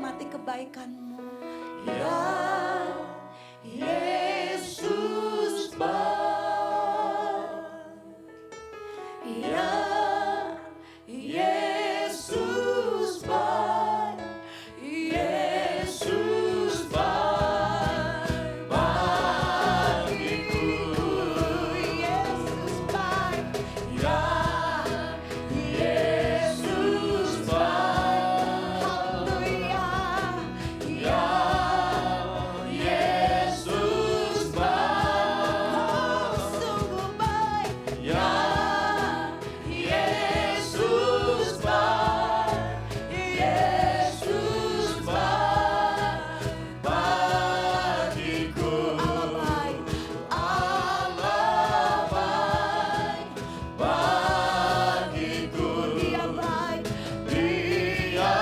menikmati kebaikan-Mu. Ya Yesus baik, ya Yesus baik, Yesus baik bagiku, Yesus baik, ya Yesus baik, haleluya. ya Yesus baik, Sungguh baik, ya Yesus baik, Yesus baik bagiku. Allah baik, Allah baik bagiku, Dia baik, Dia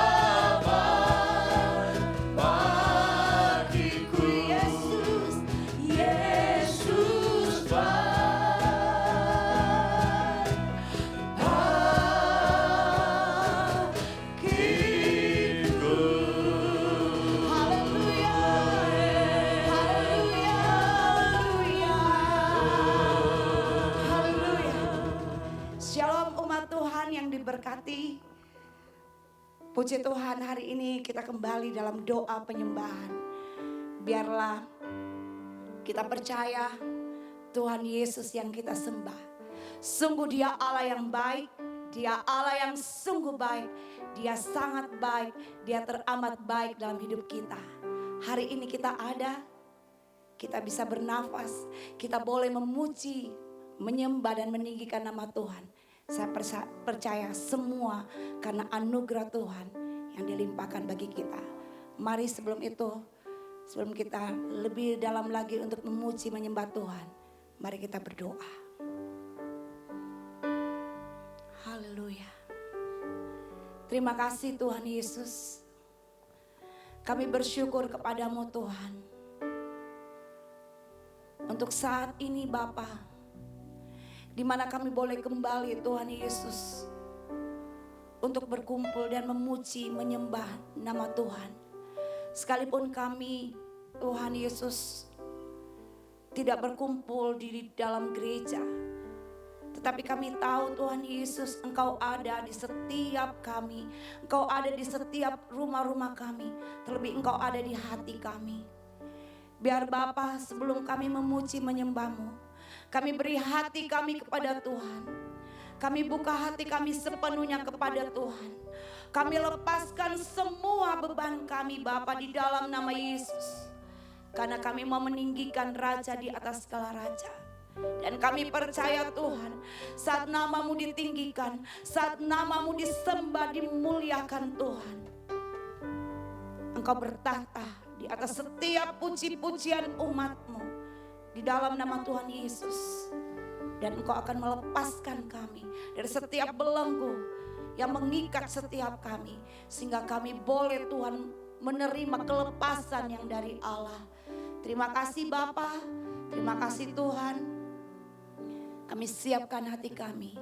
baik bagiku. Yesus, Yesus baik bagiku. haleluya, haleluya, haleluya, haleluya. Shalom umat Tuhan yang diberkati. Puji Tuhan, hari ini kita kembali dalam doa penyembahan. Biarlah kita percaya Tuhan Yesus yang kita sembah. Sungguh Dia Allah yang baik, Dia Allah yang sungguh baik, Dia sangat baik, Dia teramat baik dalam hidup kita. Hari ini kita ada, kita bisa bernafas, kita boleh memuji, menyembah dan meninggikan nama Tuhan. Saya percaya semua karena anugerah Tuhan yang dilimpahkan bagi kita. Mari sebelum kita lebih dalam lagi untuk memuji menyembah Tuhan, mari kita berdoa. Haleluya. Terima kasih Tuhan Yesus. Kami bersyukur kepadamu Tuhan. Untuk saat ini Bapa, di mana kami boleh kembali Tuhan Yesus untuk berkumpul dan memuji menyembah nama Tuhan. Sekalipun kami Tuhan Yesus tidak berkumpul di dalam gereja, tetapi kami tahu Tuhan Yesus Engkau ada di setiap kami. Engkau ada di setiap rumah-rumah kami. Terlebih Engkau ada di hati kami. Biar Bapa, sebelum kami memuji menyembah-Mu, kami beri hati kami kepada Tuhan. Kami buka hati kami sepenuhnya kepada Tuhan. Kami lepaskan semua beban kami Bapa di dalam nama Yesus. Karena kami mau meninggikan Raja di atas segala Raja. Dan kami percaya Tuhan, saat nama-Mu ditinggikan, saat nama-Mu disembah, dimuliakan Tuhan, Engkau bertahta di atas setiap puji-pujian umat-Mu di dalam nama Tuhan Yesus. Dan Engkau akan melepaskan kami dari setiap belenggu yang mengikat setiap kami, sehingga kami boleh Tuhan menerima kelepasan yang dari Allah. Terima kasih Bapa, terima kasih Tuhan. Kami siapkan hati kami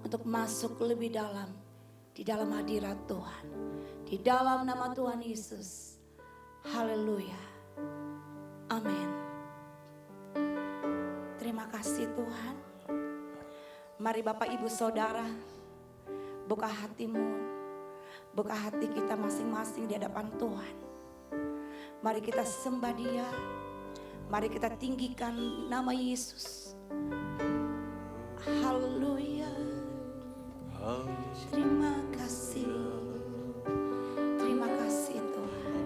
untuk masuk lebih dalam di dalam hadirat Tuhan, di dalam nama Tuhan Yesus. Haleluya, amin. Terima kasih Tuhan. Mari Bapak Ibu Saudara, buka hatimu, buka hati kita masing-masing di hadapan Tuhan. Mari kita sembah Dia, mari kita tinggikan nama Yesus. Haleluya. Terima kasih, terima kasih Tuhan.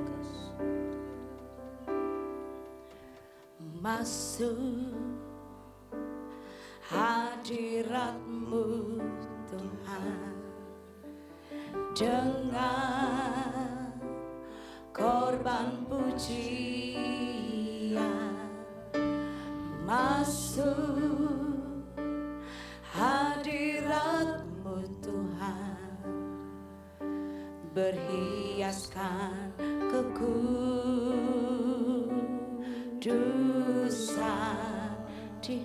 Masuk hadirat-Mu Tuhan dengan korban pujian. Masuk hadirat-Mu Tuhan, berhiaskan kekudusan di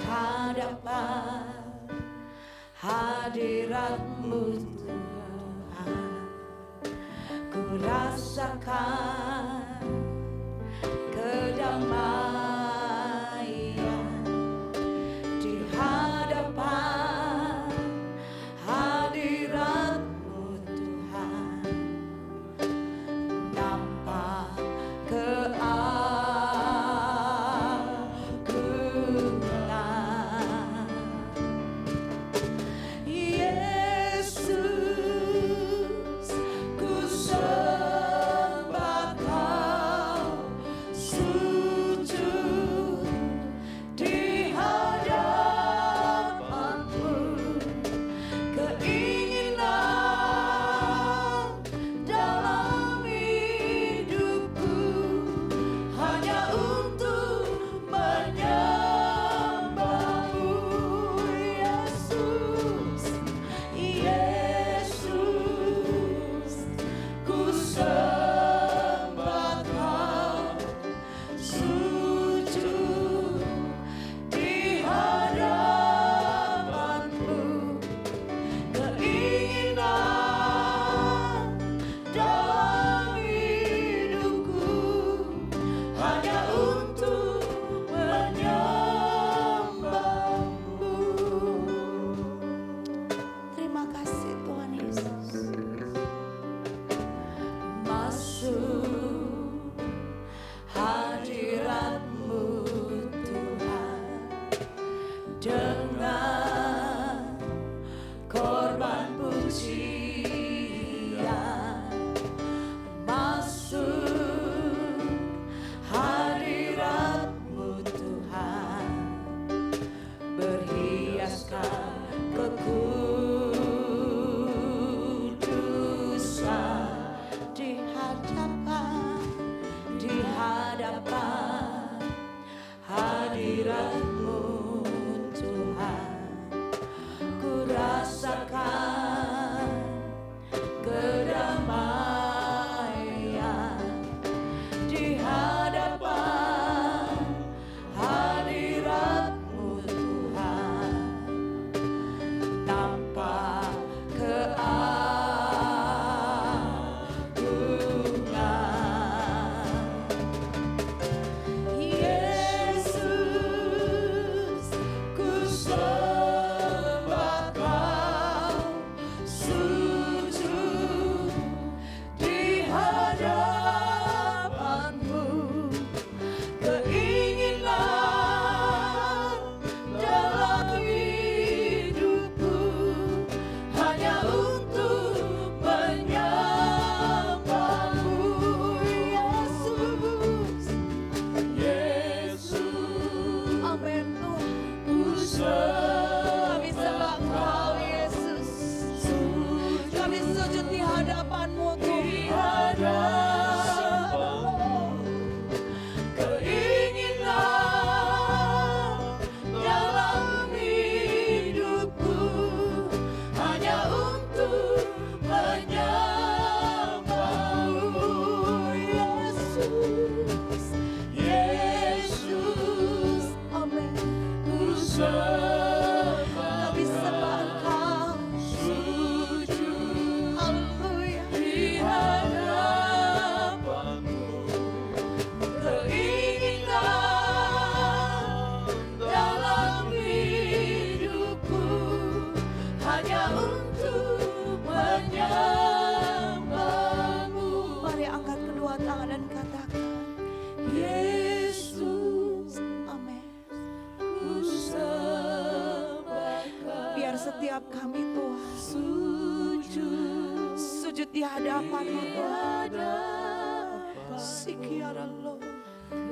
hadapan hadirat-Mu Tuhan. rasakan kedamaian di hadapan hadirat-Mu Tuhan. Nampak keagungan Yesus, ku sembah Kau, sujud di hadapan-Mu. Keinginan dalam hidupku hanya untuk menyembah-Mu, Yesus. Yesus, ku sembah Kau, sujud di hadapan-Mu. Keinginan dalam hidupku hanya untuk menyembah-Mu. Terima kasih Tuhan Yesus. Masuk hadirat-Mu Tuhan dengan korban pujian. Masuk hadirat-Mu Tuhan, berhiaskan kekudusan di hadapan hadirat-Mu Tuhan. Ku rasakan kedamaian di hadapan hadirat-Mu Tuhan. Nampak keagungan Yesus, ku sembah Kau, sujud di hadapan-Mu. Keinginan dalam hidupku hanya untuk menyembah-Mu, Yesus. Yesus, Amin Tuhan. ku Kami sembah sembah Kau, Yesus. Kami sujud di hadapan-Mu, di Tuhan. hadapan-Mu. Keinginan dalam hidupku hanya untuk menyembah-Mu, Yesus. Yesus, Amin. ku sembah Kami sembah Kau. sujud Haleluya. di hadapan-Mu. Keinginan dalam hidupku hanya untuk menyembah-Mu. Mari angkat kedua tangan dan katakan, Yesus. Amin. Ku sembah Kau. Biar setiap kami Tuhan sujud di hadapan-Mu Tuhan. Sikiarallah.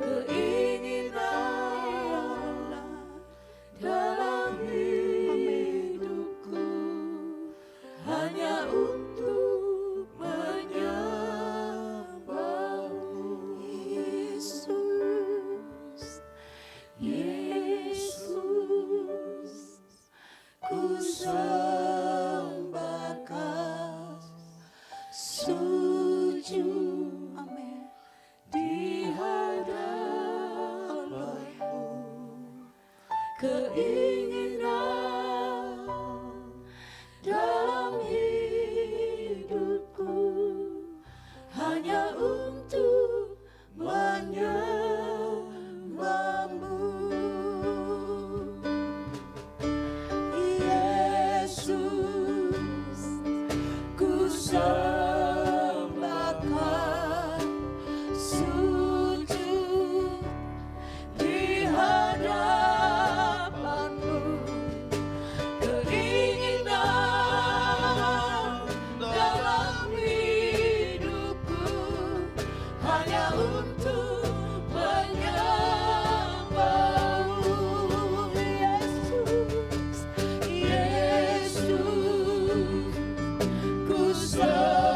Keinginan dalam hidupku hanya untuk menyembah-Mu, Yesus. Yesus, ku sembah Kau, sujud. Amin. Di hadapan-Mu. Keinginan dalam hidupku sembahkan, sujud di hadapan-Mu. Keinginan dalam hidupku hanya untuk menyembah-Mu. Yesus, Yesus, ku sembah.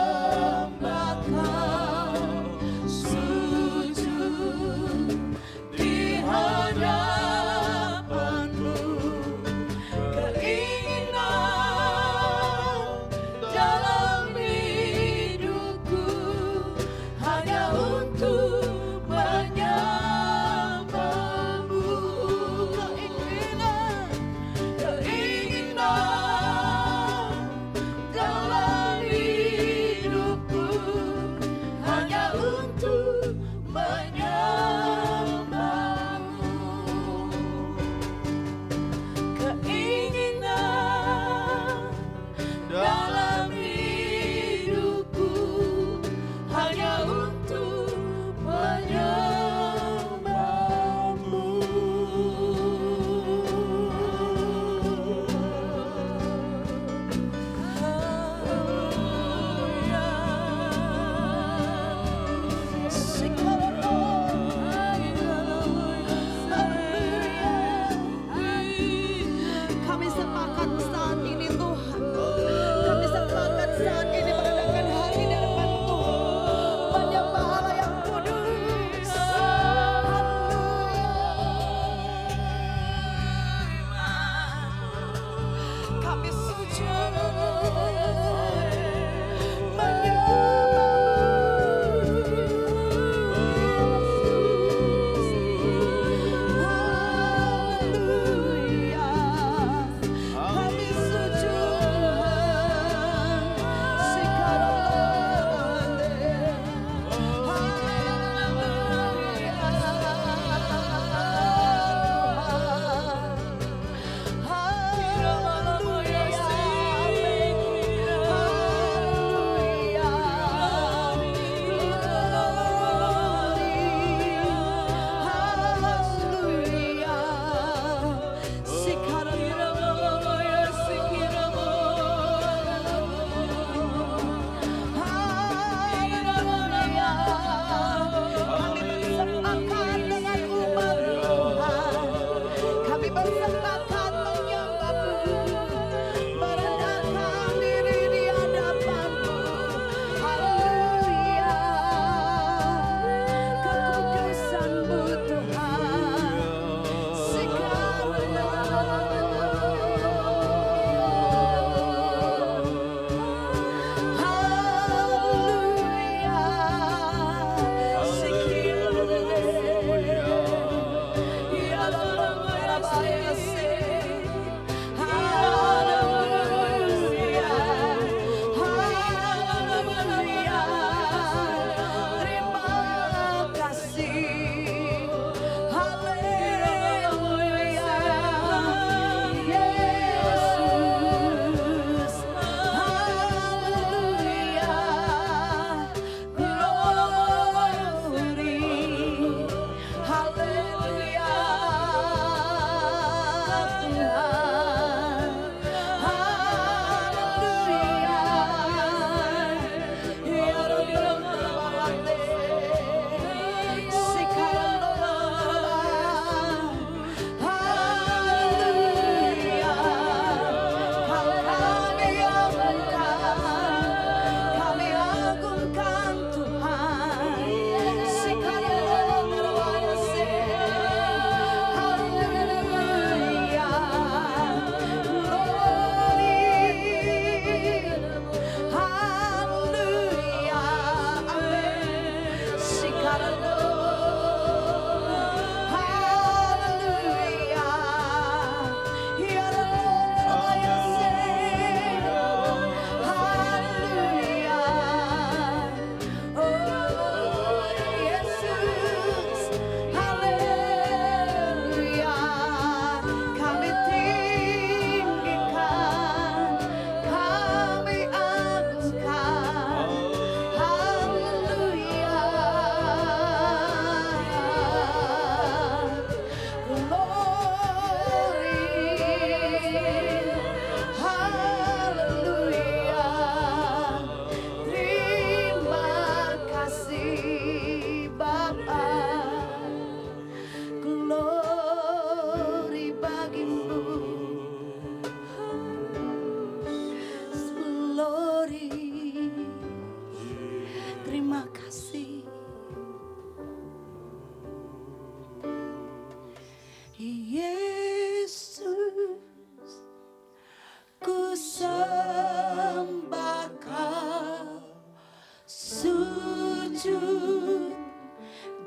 sujud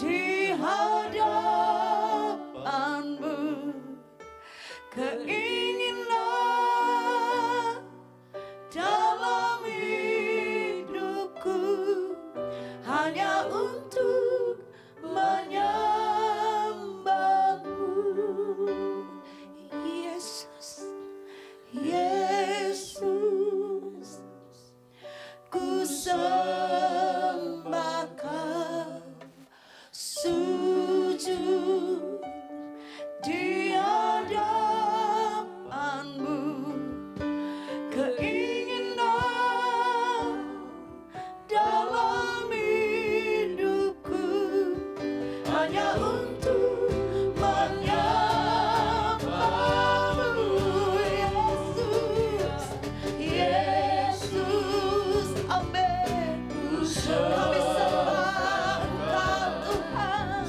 di hadapan-Mu. Keinginan dalam hidupku hanya untuk menyembah-Mu. Yesus, Yesus, ku sembah Kau, sujud di hadapan-Mu. Keinginan dalam hidupku hanya untuk menyembah-Mu. Yesus, Yesus, amin. Kami sembah Engkau Tuhan.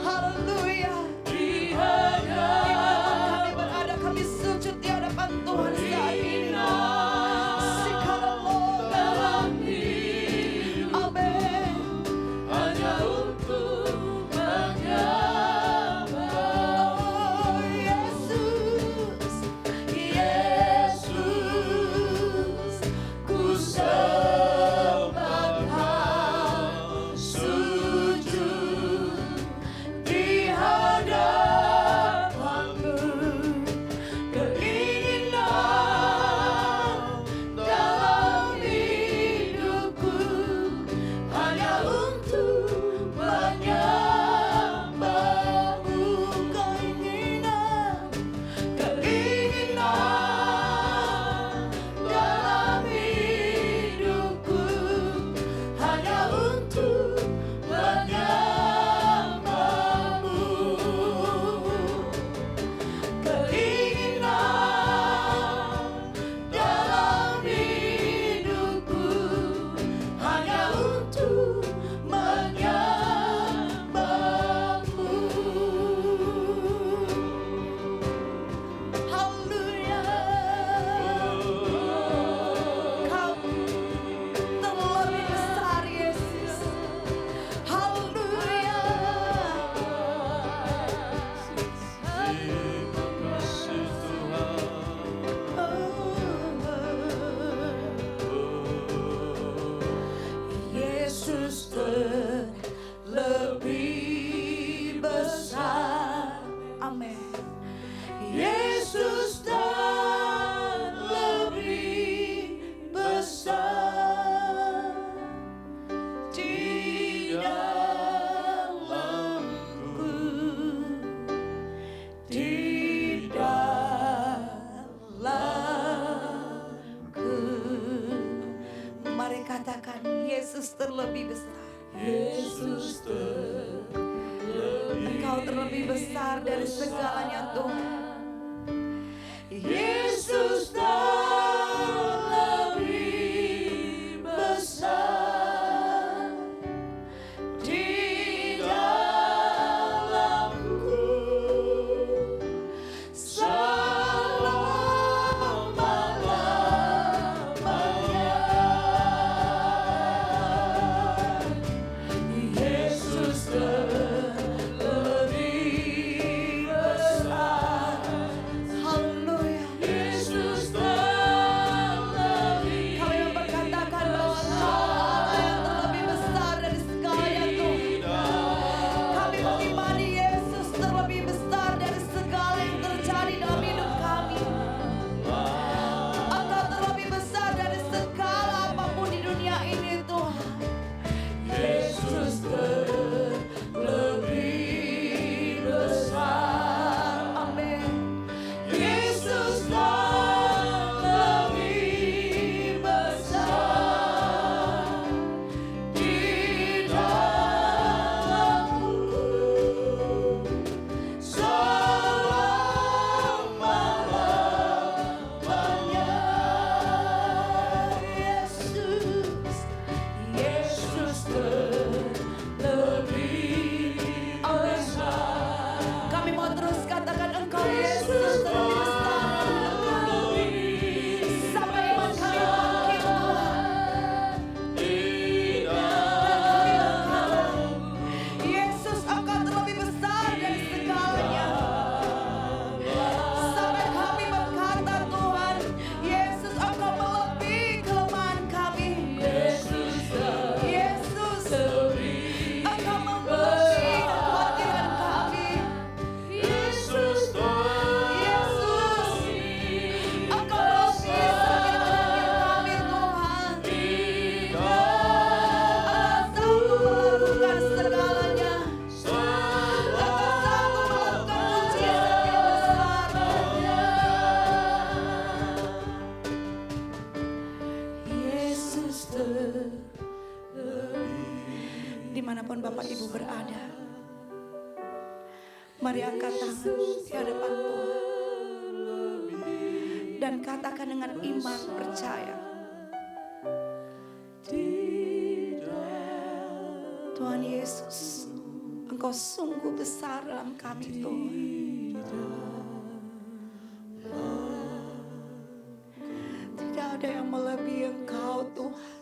Haleluya. Dimanapun kami berada, kami sujud di hadapan Tuhan saat ini. Sikalamoga. Amin. hanya untuk menyembah. Oh Yesus, Yesus, ku sembah Kau, sujud di hadapan-Mu. Keinginan dalam hidupku hanya untuk menyembah-Mu. Keinginan dalam hidupku hanya untuk menyembah-Mu. Keinginan dalam hidupku hanya untuk menyembah-Mu. Haleluya. Kau terlebih besar, Yesus. Haleluya. Terima kasih Tuhan. Yesus terlebih besar. Amin. Yesus terlebih besar di dalamku, di dalamku. Mari katakan, Yesus terlebih besar. Yesus Engkau terlebih besar dari segalanya, Tuhan. Yesus terlebih besar di dalamku selama-lamanya. Yesus terlebih besar. Haleluya. dimanapun Bapak Ibu berada, mari angkat tangan di hadapan Tuhan dan katakan dengan iman percaya, Tuhan Yesus, Engkau sungguh besar dalam kami Tuhan. Tidak ada yang melebihi Engkau Tuhan.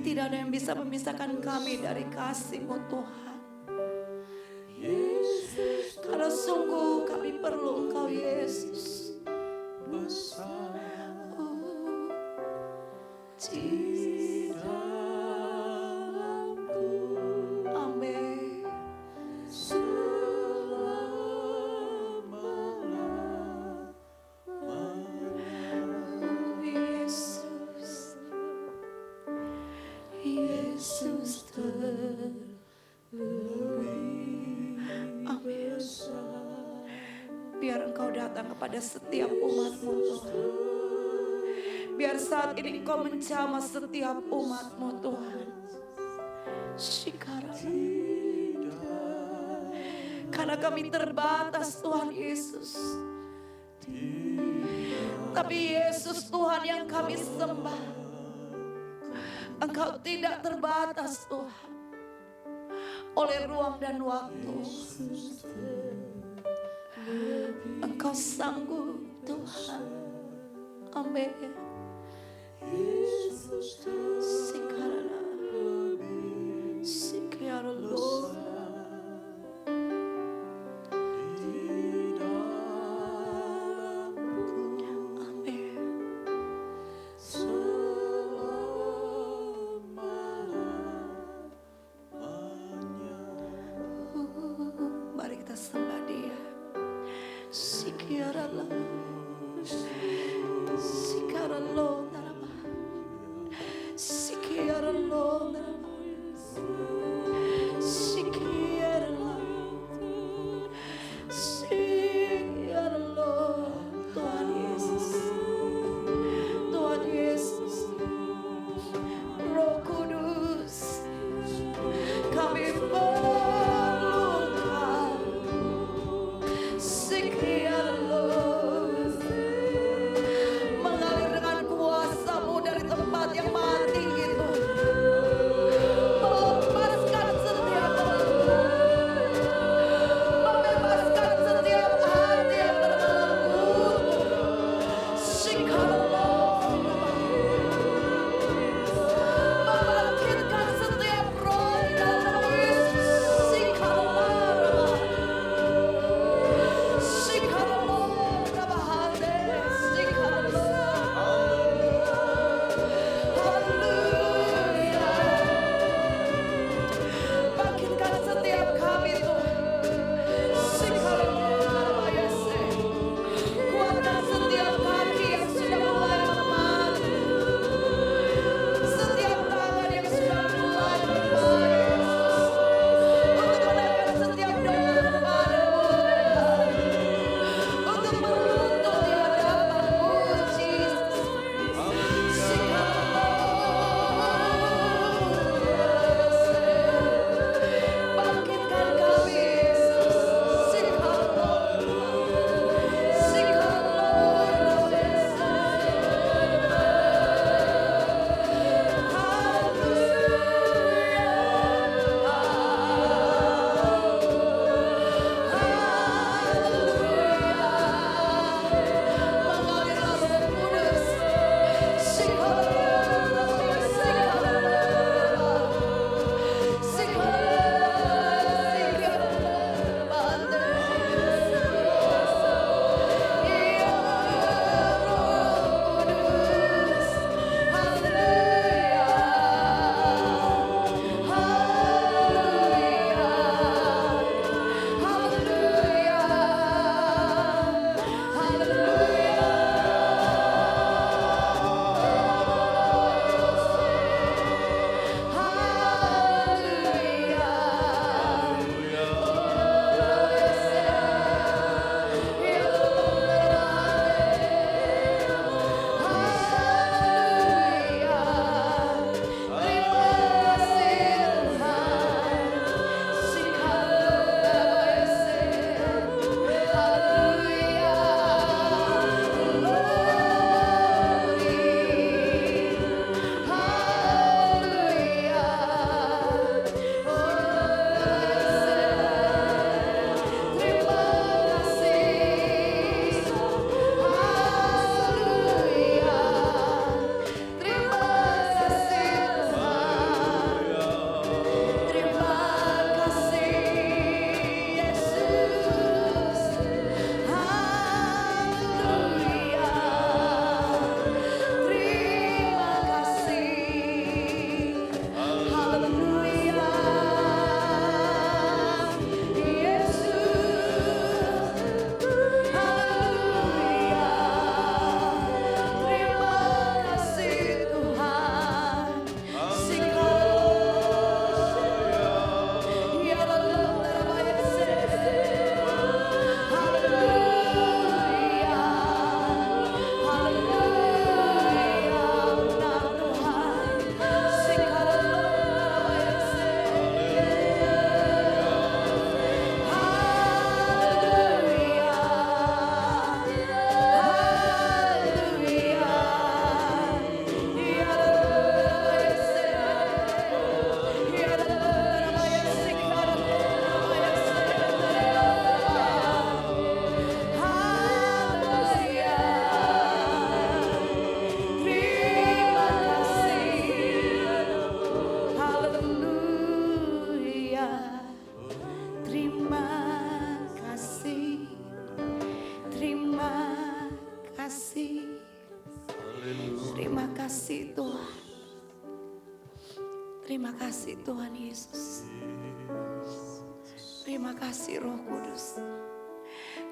Tidak ada yang bisa memisahkan kami dari kasih-Mu Tuhan. Karena sungguh kami perlu Engkau Yesus. Amin. Yesus, Yesus terlebih. Amin. Biar Engkau datang kepada setiap umat-Mu Tuhan. Biar saat ini Engkau menjamah setiap umat-Mu Tuhan. Karena kami terbatas Tuhan Yesus. Tapi Yesus Tuhan yang kami sembah, Engkau tidak terbatas Tuhan oleh ruang dan waktu. Engkau sanggup Tuhan. Amin. Sikarana, sikaralo. Amin. Mari kita sembah Dia. Sikarala, sikaralo. Tuhan Yesus, Tuhan Yesus, Roh Kudus, kami perlu Engkau. Mengalir dengan kuasa-Mu dari tempat yang maha tinggi Tuhan. Melepaskan setiap membebaskan setiap hati yang terbelenggu. Membangkitkan setiap roh di dalam nama Yesus. Bangkitkan setiap kami Tuhan. Kuatkan setiap kaki yang sudah mulai lemah, setiap tangan yang sudah mulai bermain, untuk menaikkan setiap doa kepadamu, untuk berlutut di hadapan-Mu, Jesus. Bangkitkan kami, Yesus. kasih. Terima kasih Tuhan. Terima kasih Tuhan Yesus. Terima kasih Roh Kudus.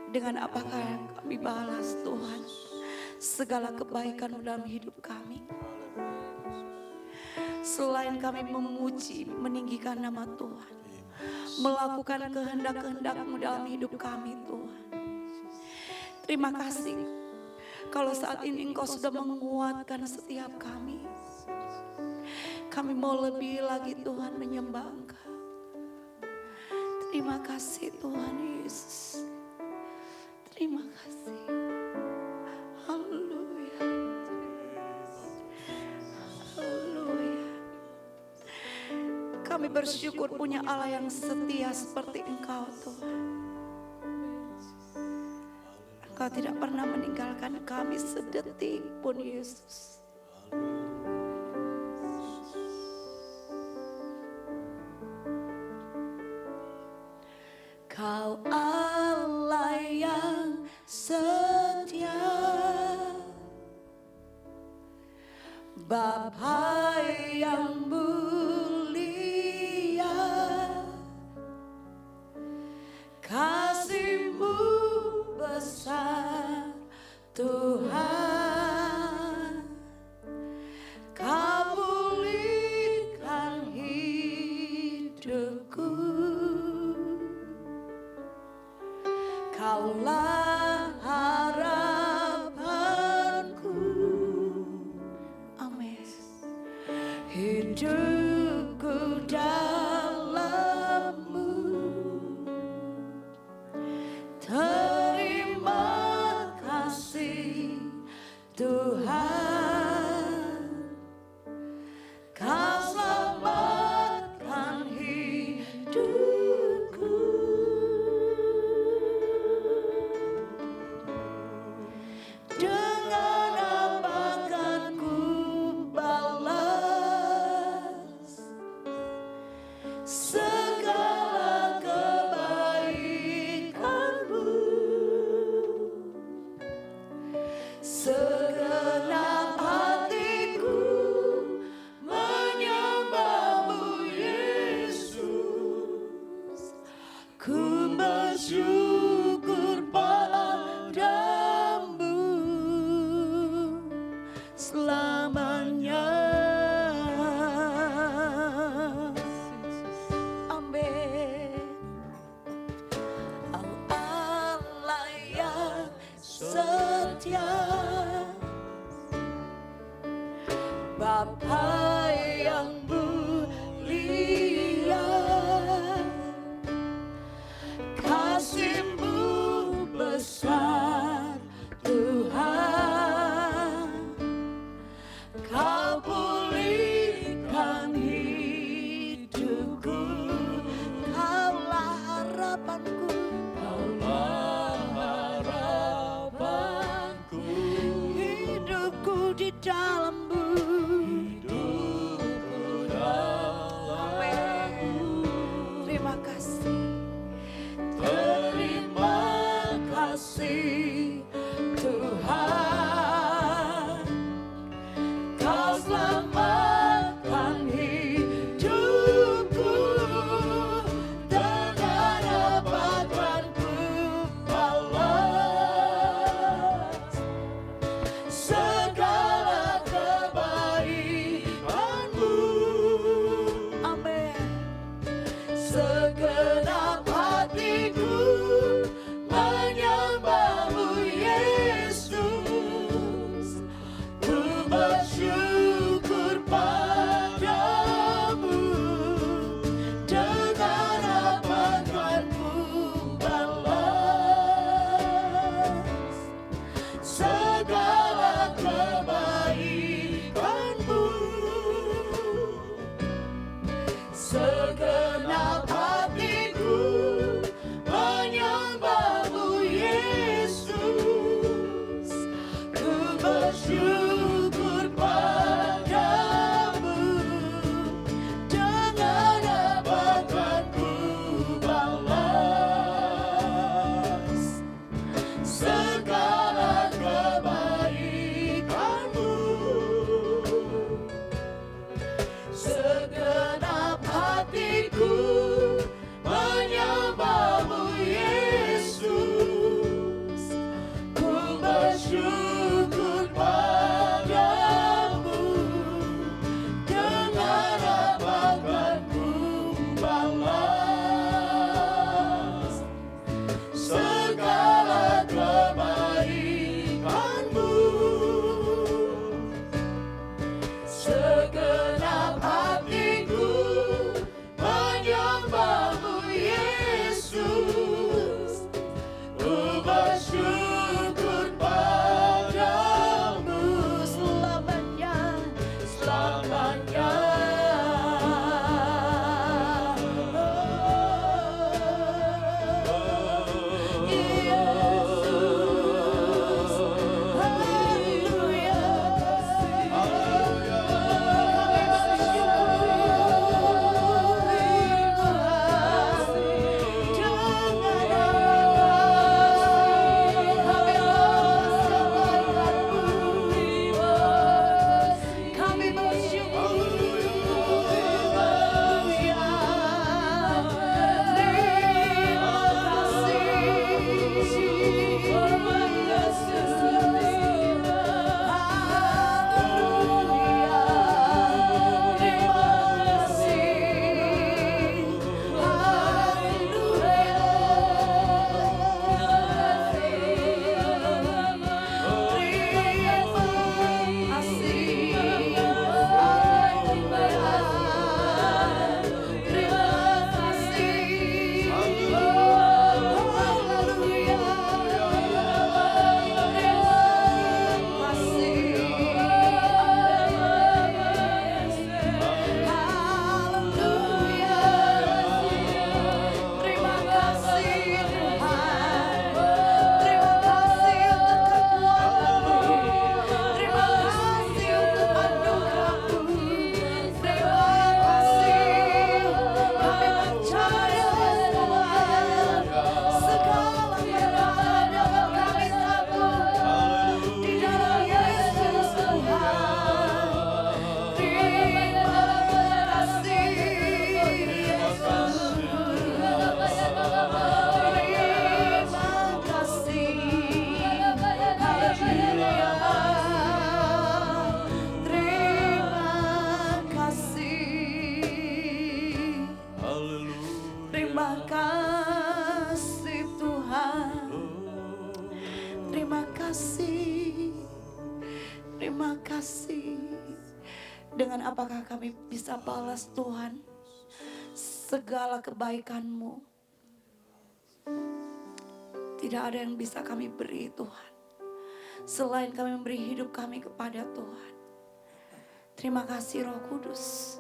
Dengan apakah yang kami balas Tuhan segala kebaikan dalam hidup kami. Selain kami memuji, meninggikan nama Tuhan, melakukan kehendak-kehendak-Mu dalam hidup kami Tuhan. Terima kasih kalau saat ini Engkau sudah menguatkan setiap kami. Kami mau lebih lagi Tuhan menyembah Engkau. Terima kasih Tuhan Yesus. Terima kasih. Haleluya. Haleluya. Kami bersyukur punya Allah yang setia seperti Engkau Tuhan. Engkau tidak pernah meninggalkan kami sedetik pun Yesus. Kau Allah yang setia, Bapa yang mulia, kasih-Mu besar Tuhan. Kau pulihkan hidupku, Kaulah harapanku. Amin. Hidupku dalam-Mu. Terima kasih Tuhan. Kau selamatkan hidupku. Dengan apa akan ku balas segala kebaikan-Mu? Segenap hatiku menyembah-Mu Yesus. Ku bersyukur padamu selamanya. Amin. Allah yang setia, Bapa yang mulia, kasih-Mu besar Tuhan. Kau pulihkan hidupku, Kaulah harapanku. Kaulah harapanku. Hidupku di dalam-Mu. Hidupku dalam-Mu. Terima kasih. Terima kasih Tuhan. Kau selamatkan hidupku. Dengan apa akan ku balas segala kebaikan-Mu? Amin. Segenap hatiku menyembah-Mu Yesus. bersyukur padamu dengan apakanku balas segala kebaikanmu. Segenap hatiku menyembahmu Yesus, ku bersyukur padamu selamanya, selamanya. Yesus, haleluya. Terima kasih Tuhan, terima kasih, terima kasih. Dengan apakah kami bisa balas Tuhan segala kebaikan-Mu? Tidak ada yang bisa kami beri Tuhan selain kami memberi hidup kami kepada Tuhan. Terima kasih Roh Kudus.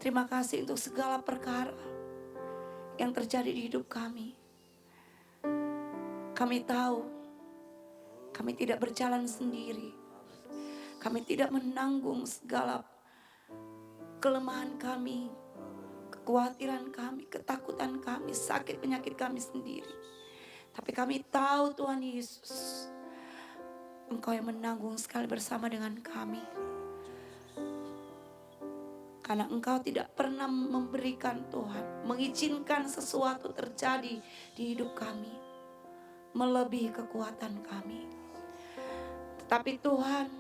Terima kasih untuk segala perkara yang terjadi di hidup kami. Kami tahu kami tidak berjalan sendiri. Kami tidak menanggung segala kelemahan kami, kekhawatiran kami, ketakutan kami, sakit penyakit kami sendiri. Tapi kami tahu Tuhan Yesus, Engkau yang menanggung sekali bersama dengan kami. Karena Engkau tidak pernah memberikan Tuhan, mengizinkan sesuatu terjadi di hidup kami melebihi kekuatan kami. Tetapi Tuhan,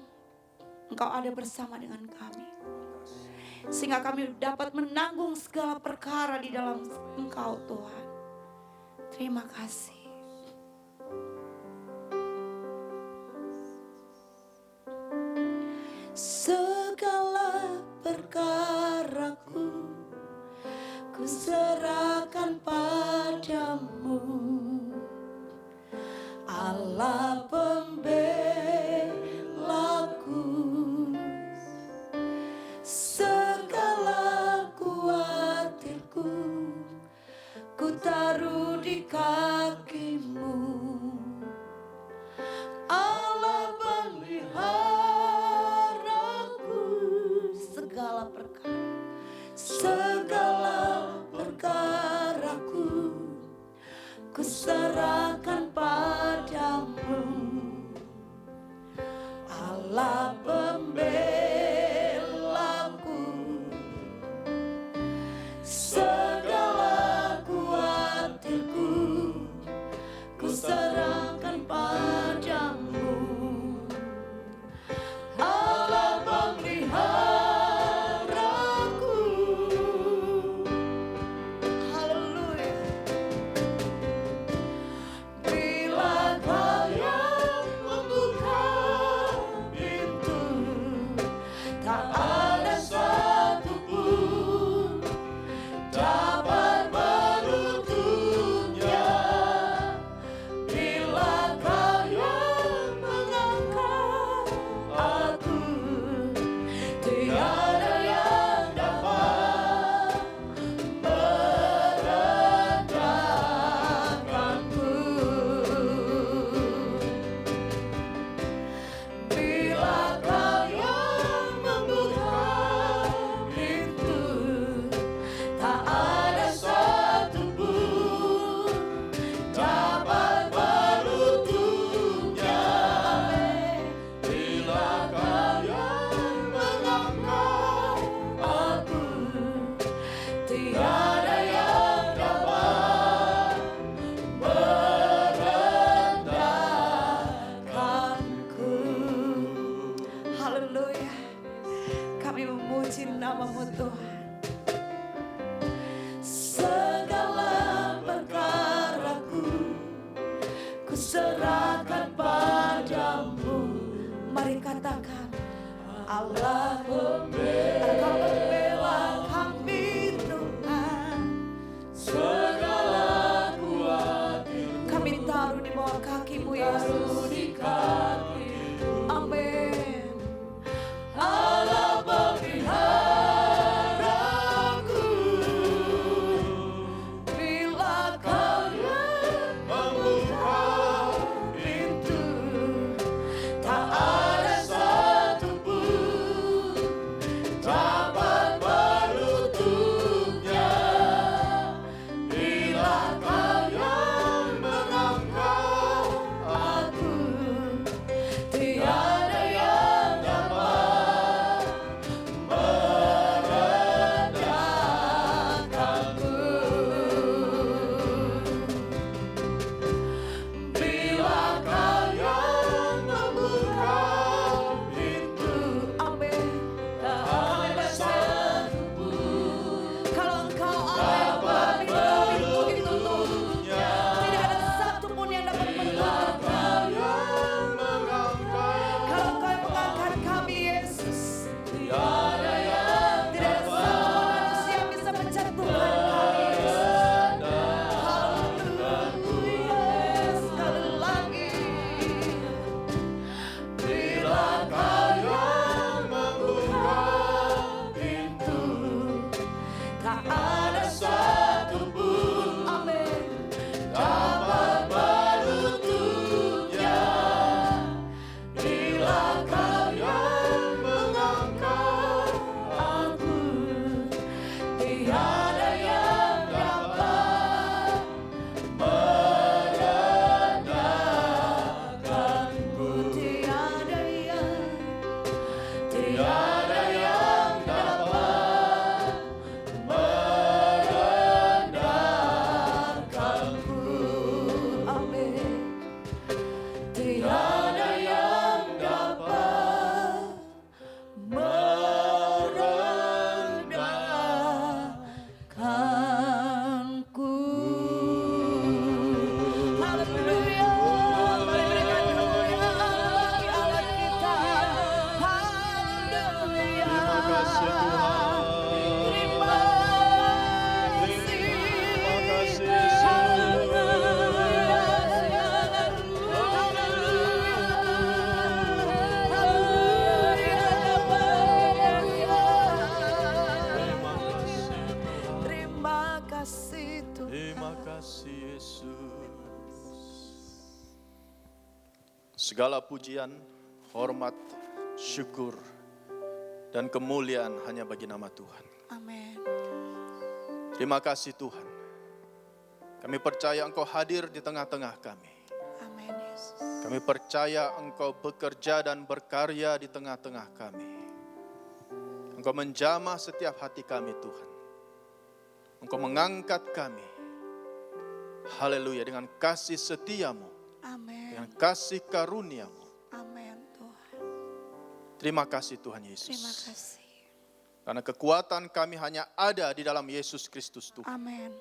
Engkau ada bersama dengan kami, sehingga kami dapat menanggung segala perkara di dalam Engkau Tuhan. Terima kasih. Segala perkaraku ku serahkan padamu, Allah pembelaku. Segala kuatirku ku taruh di kakimu, Allah peliharaku. Segala perkaraku ku serahkan padamu, namamu Tuhan. Segala perkaraku ku serahkan padamu. Mari katakan, Allah pembela, Engkau pembela kami Tuhan. Segala kuat kami taruh di bawah kaki-Mu Yesus. Amin. Allah peliharaku bila Kau yang membuka pintu, tak ada satu pun dapat menutupnya. Bila Kau yang mengangkat aku, tiada yang dapat merendahkanku. Bila Kau yang membuka pintu, amin. Tak ada satu pun. Kalau Engkau Allah yang pintu itu tutup, tidak ada satu pun yang dapat menutupnya. Kalau Kau yang mengangkat kami Yesus, tidak ada satu manusia yang bisa menjatuhkan kami Yesus. Haleluya. Sekali lagi, bila Kau yang membuka pintu, tak ada satu pun, amin, dapat menutupnya. Bila Kau yang mengangkat aku, tiada yang dapat merendahkanku. Tiada yang dapat merendahkanku. Amin. Tiada yang dapat merendahkanku. Haleluya. Mari berikan kemuliaan bagi Allah kita. Haleluya. Terima kasih Tuhan. Terima kasih. Terima kasih Yesus. Terima kasih Tuhan. Terima kasih Yesus. Segala pujian, hormat, syukur, dan kemuliaan hanya bagi nama Tuhan. Amin. Terima kasih Tuhan. Kami percaya Engkau hadir di tengah-tengah kami. Amin Yesus. Kami percaya Engkau bekerja dan berkarya di tengah-tengah kami. Engkau menjamah setiap hati kami Tuhan. Engkau mengangkat kami. Haleluya, dengan kasih setiamu, Amin. dengan kasih karuniamu. Amin Tuhan. Terima kasih Tuhan Yesus. Terima kasih. Karena kekuatan kami hanya ada di dalam Yesus Kristus Tuhan. Amin.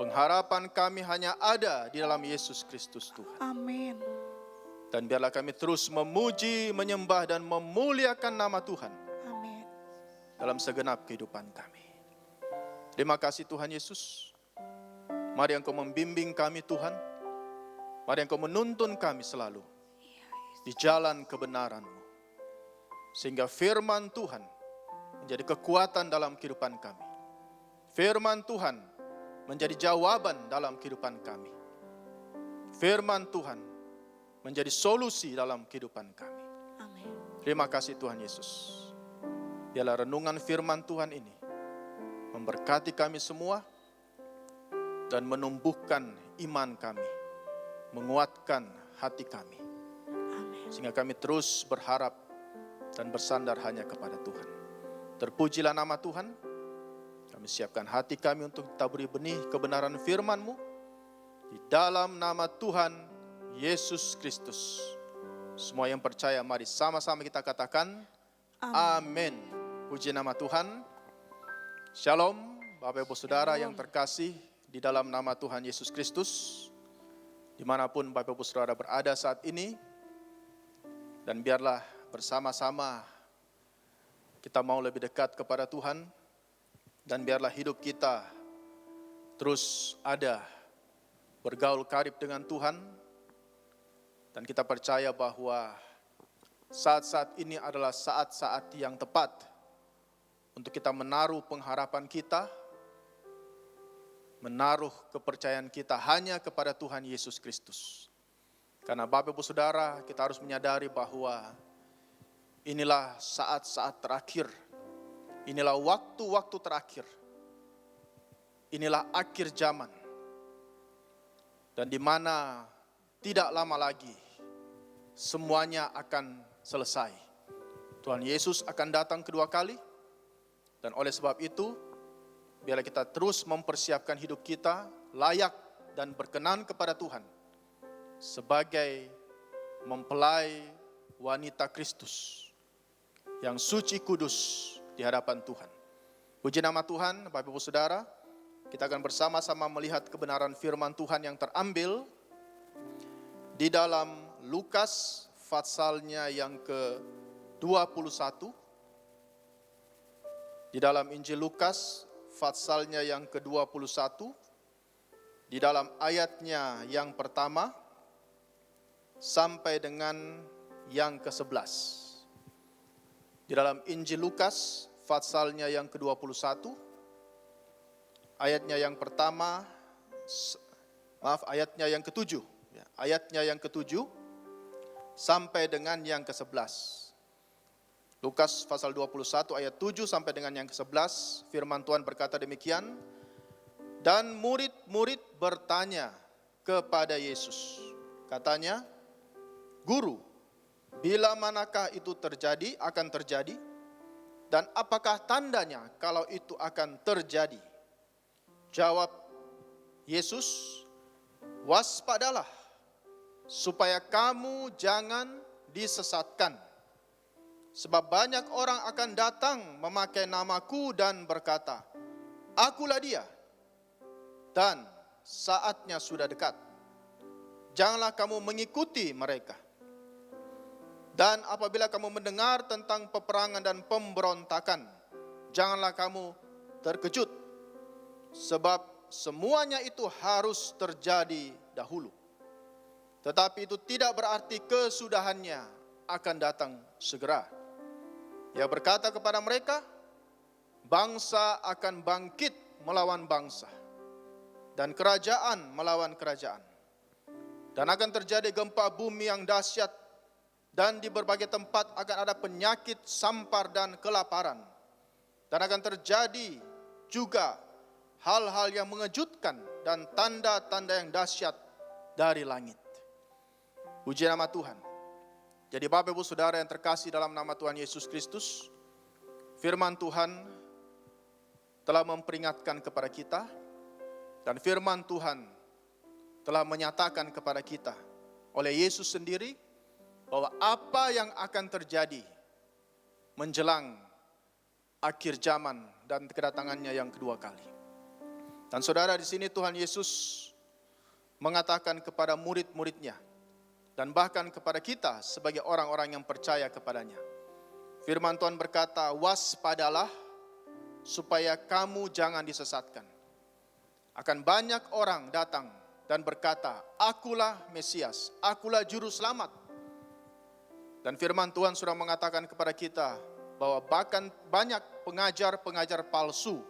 Pengharapan kami hanya ada di dalam Yesus Kristus Tuhan. Amin. Dan biarlah kami terus memuji, menyembah, dan memuliakan nama Tuhan Amin. dalam segenap kehidupan kami. Terima kasih Tuhan Yesus. Mari Engkau membimbing kami Tuhan. Mari Engkau menuntun kami selalu di jalan kebenaran-Mu. Sehingga firman Tuhan menjadi kekuatan dalam kehidupan kami. Firman Tuhan menjadi jawaban dalam kehidupan kami. Firman Tuhan menjadi solusi dalam kehidupan kami. Amin. Terima kasih Tuhan Yesus. Biarlah renungan firman Tuhan ini memberkati kami semua dan menumbuhkan iman kami, menguatkan hati kami. Amin. Sehingga kami terus berharap dan bersandar hanya kepada Tuhan. Terpujilah nama Tuhan. Kami siapkan hati kami untuk taburi benih kebenaran firman-Mu. Di dalam nama Tuhan Yesus Kristus. Semua yang percaya mari sama-sama kita katakan Amin. Puji nama Tuhan. Shalom, Bapak Ibu Saudara yang terkasih di dalam nama Tuhan Yesus Kristus, dimanapun Bapak Ibu Saudara berada saat ini, dan biarlah bersama-sama kita mau lebih dekat kepada Tuhan, dan biarlah hidup kita terus ada bergaul karib dengan Tuhan, dan kita percaya bahwa saat-saat ini adalah saat-saat yang tepat untuk kita menaruh pengharapan kita, menaruh kepercayaan kita hanya kepada Tuhan Yesus Kristus. Karena Bapak Ibu Saudara, kita harus menyadari bahwa inilah saat-saat terakhir, inilah waktu-waktu terakhir, inilah akhir zaman. Dan di mana tidak lama lagi semuanya akan selesai. Tuhan Yesus akan datang kedua kali. Dan oleh sebab itu, biarlah kita terus mempersiapkan hidup kita layak dan berkenan kepada Tuhan sebagai mempelai wanita Kristus yang suci kudus di hadapan Tuhan. Puji nama Tuhan, Bapak Ibu Saudara, kita akan bersama-sama melihat kebenaran firman Tuhan yang terambil di dalam Lukas pasalnya yang ke-21. Di dalam Injil Lukas, pasalnya yang ke-21, di dalam ayatnya yang pertama, sampai dengan yang ke-11. Di dalam Injil Lukas, pasalnya yang ke-21, ayatnya yang pertama, ayatnya yang ke-7. Ayatnya yang ke-7, sampai dengan yang ke-11. Lukas pasal 21 ayat 7 sampai dengan yang ke-11, firman Tuhan berkata demikian, dan murid-murid bertanya kepada Yesus. Katanya, Guru, bila manakah itu akan terjadi, dan apakah tandanya kalau itu akan terjadi? Jawab Yesus, waspadalah, supaya kamu jangan disesatkan. Sebab banyak orang akan datang memakai namaku dan berkata, Akulah dia, dan saatnya sudah dekat. Janganlah kamu mengikuti mereka. Dan apabila kamu mendengar tentang peperangan dan pemberontakan, janganlah kamu terkejut. Sebab semuanya itu harus terjadi dahulu. Tetapi itu tidak berarti kesudahannya akan datang segera. Ia berkata kepada mereka, bangsa akan bangkit melawan bangsa, dan kerajaan melawan kerajaan. Dan akan terjadi gempa bumi yang dahsyat, dan di berbagai tempat akan ada penyakit, sampar, dan kelaparan. Dan akan terjadi juga hal-hal yang mengejutkan dan tanda-tanda yang dahsyat dari langit. Puji nama Tuhan. Jadi Bapak Ibu Saudara yang terkasih dalam nama Tuhan Yesus Kristus, firman Tuhan telah memperingatkan kepada kita, dan firman Tuhan telah menyatakan kepada kita oleh Yesus sendiri bahwa apa yang akan terjadi menjelang akhir zaman dan kedatangannya yang kedua kali. Dan saudara, di sini Tuhan Yesus mengatakan kepada murid-muridnya, dan bahkan kepada kita sebagai orang-orang yang percaya kepadanya. Firman Tuhan berkata, waspadalah supaya kamu jangan disesatkan. Akan banyak orang datang dan berkata, Akulah Mesias, Akulah Juru Selamat. Dan firman Tuhan sudah mengatakan kepada kita bahwa bahkan banyak pengajar-pengajar palsu,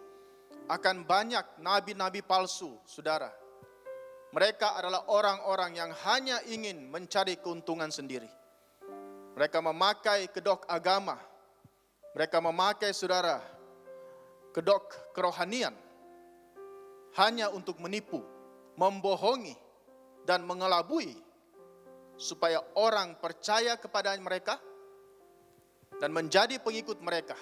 akan banyak nabi-nabi palsu, saudara. Mereka adalah orang-orang yang hanya ingin mencari keuntungan sendiri. Mereka memakai kedok agama. Mereka memakai, saudara, kedok kerohanian hanya untuk menipu, membohongi, dan mengelabui supaya orang percaya kepada mereka dan menjadi pengikut mereka.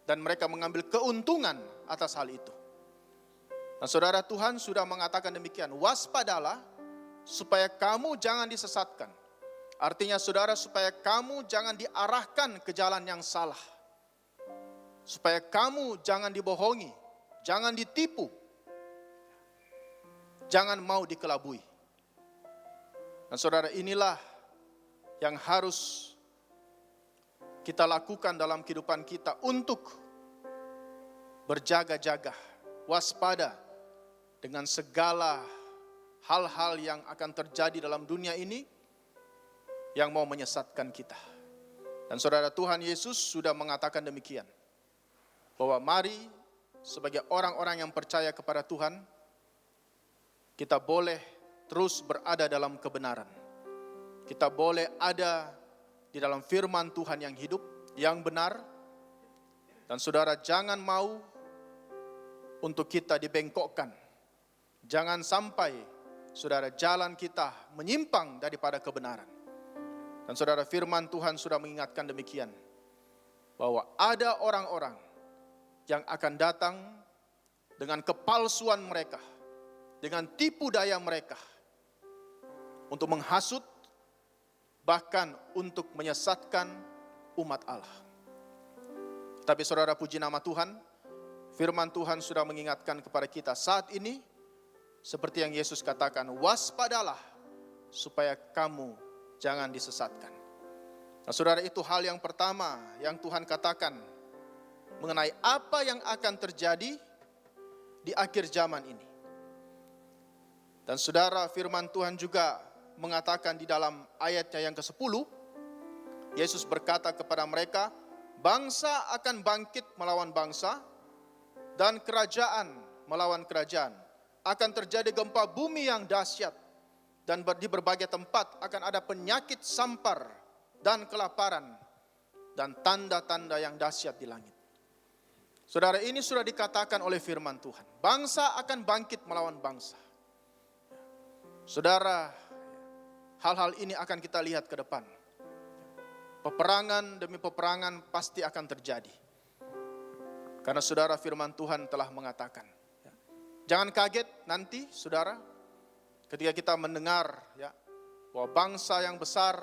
Dan mereka mengambil keuntungan atas hal itu. Nah, saudara, Tuhan sudah mengatakan demikian, waspadalah supaya kamu jangan disesatkan. Artinya saudara, supaya kamu jangan diarahkan ke jalan yang salah. supaya kamu jangan dibohongi, jangan ditipu, jangan mau dikelabui. Dan saudara, inilah yang harus kita lakukan dalam kehidupan kita untuk berjaga-jaga, waspada dengan segala hal-hal yang akan terjadi dalam dunia ini yang mau menyesatkan kita. Dan saudara, Tuhan Yesus sudah mengatakan demikian, bahwa mari sebagai orang-orang yang percaya kepada Tuhan, kita boleh terus berada dalam kebenaran. Kita boleh ada di dalam firman Tuhan yang hidup, yang benar. Dan saudara, jangan mau untuk kita dibengkokkan. Jangan sampai saudara jalan kita menyimpang daripada kebenaran. Dan saudara, firman Tuhan sudah mengingatkan demikian, bahwa ada orang-orang yang akan datang dengan kepalsuan mereka, dengan tipu daya mereka, untuk menghasut, bahkan untuk menyesatkan umat Allah. Tapi saudara, puji nama Tuhan, firman Tuhan sudah mengingatkan kepada kita saat ini, seperti yang Yesus katakan, waspadalah supaya kamu jangan disesatkan. Nah saudara, itu hal yang pertama yang Tuhan katakan mengenai apa yang akan terjadi di akhir zaman ini. Dan saudara, firman Tuhan juga mengatakan di dalam ayatnya yang ke-10, Yesus berkata kepada mereka, bangsa akan bangkit melawan bangsa dan kerajaan melawan kerajaan. Akan terjadi gempa bumi yang dahsyat, dan di berbagai tempat akan ada penyakit sampar dan kelaparan dan tanda-tanda yang dahsyat di langit. Saudara, ini sudah dikatakan oleh firman Tuhan. Bangsa akan bangkit melawan bangsa. Saudara, hal-hal ini akan kita lihat ke depan. Peperangan demi peperangan pasti akan terjadi. Karena saudara, firman Tuhan telah mengatakan. Jangan kaget nanti saudara, ketika kita mendengar bahwa bangsa yang besar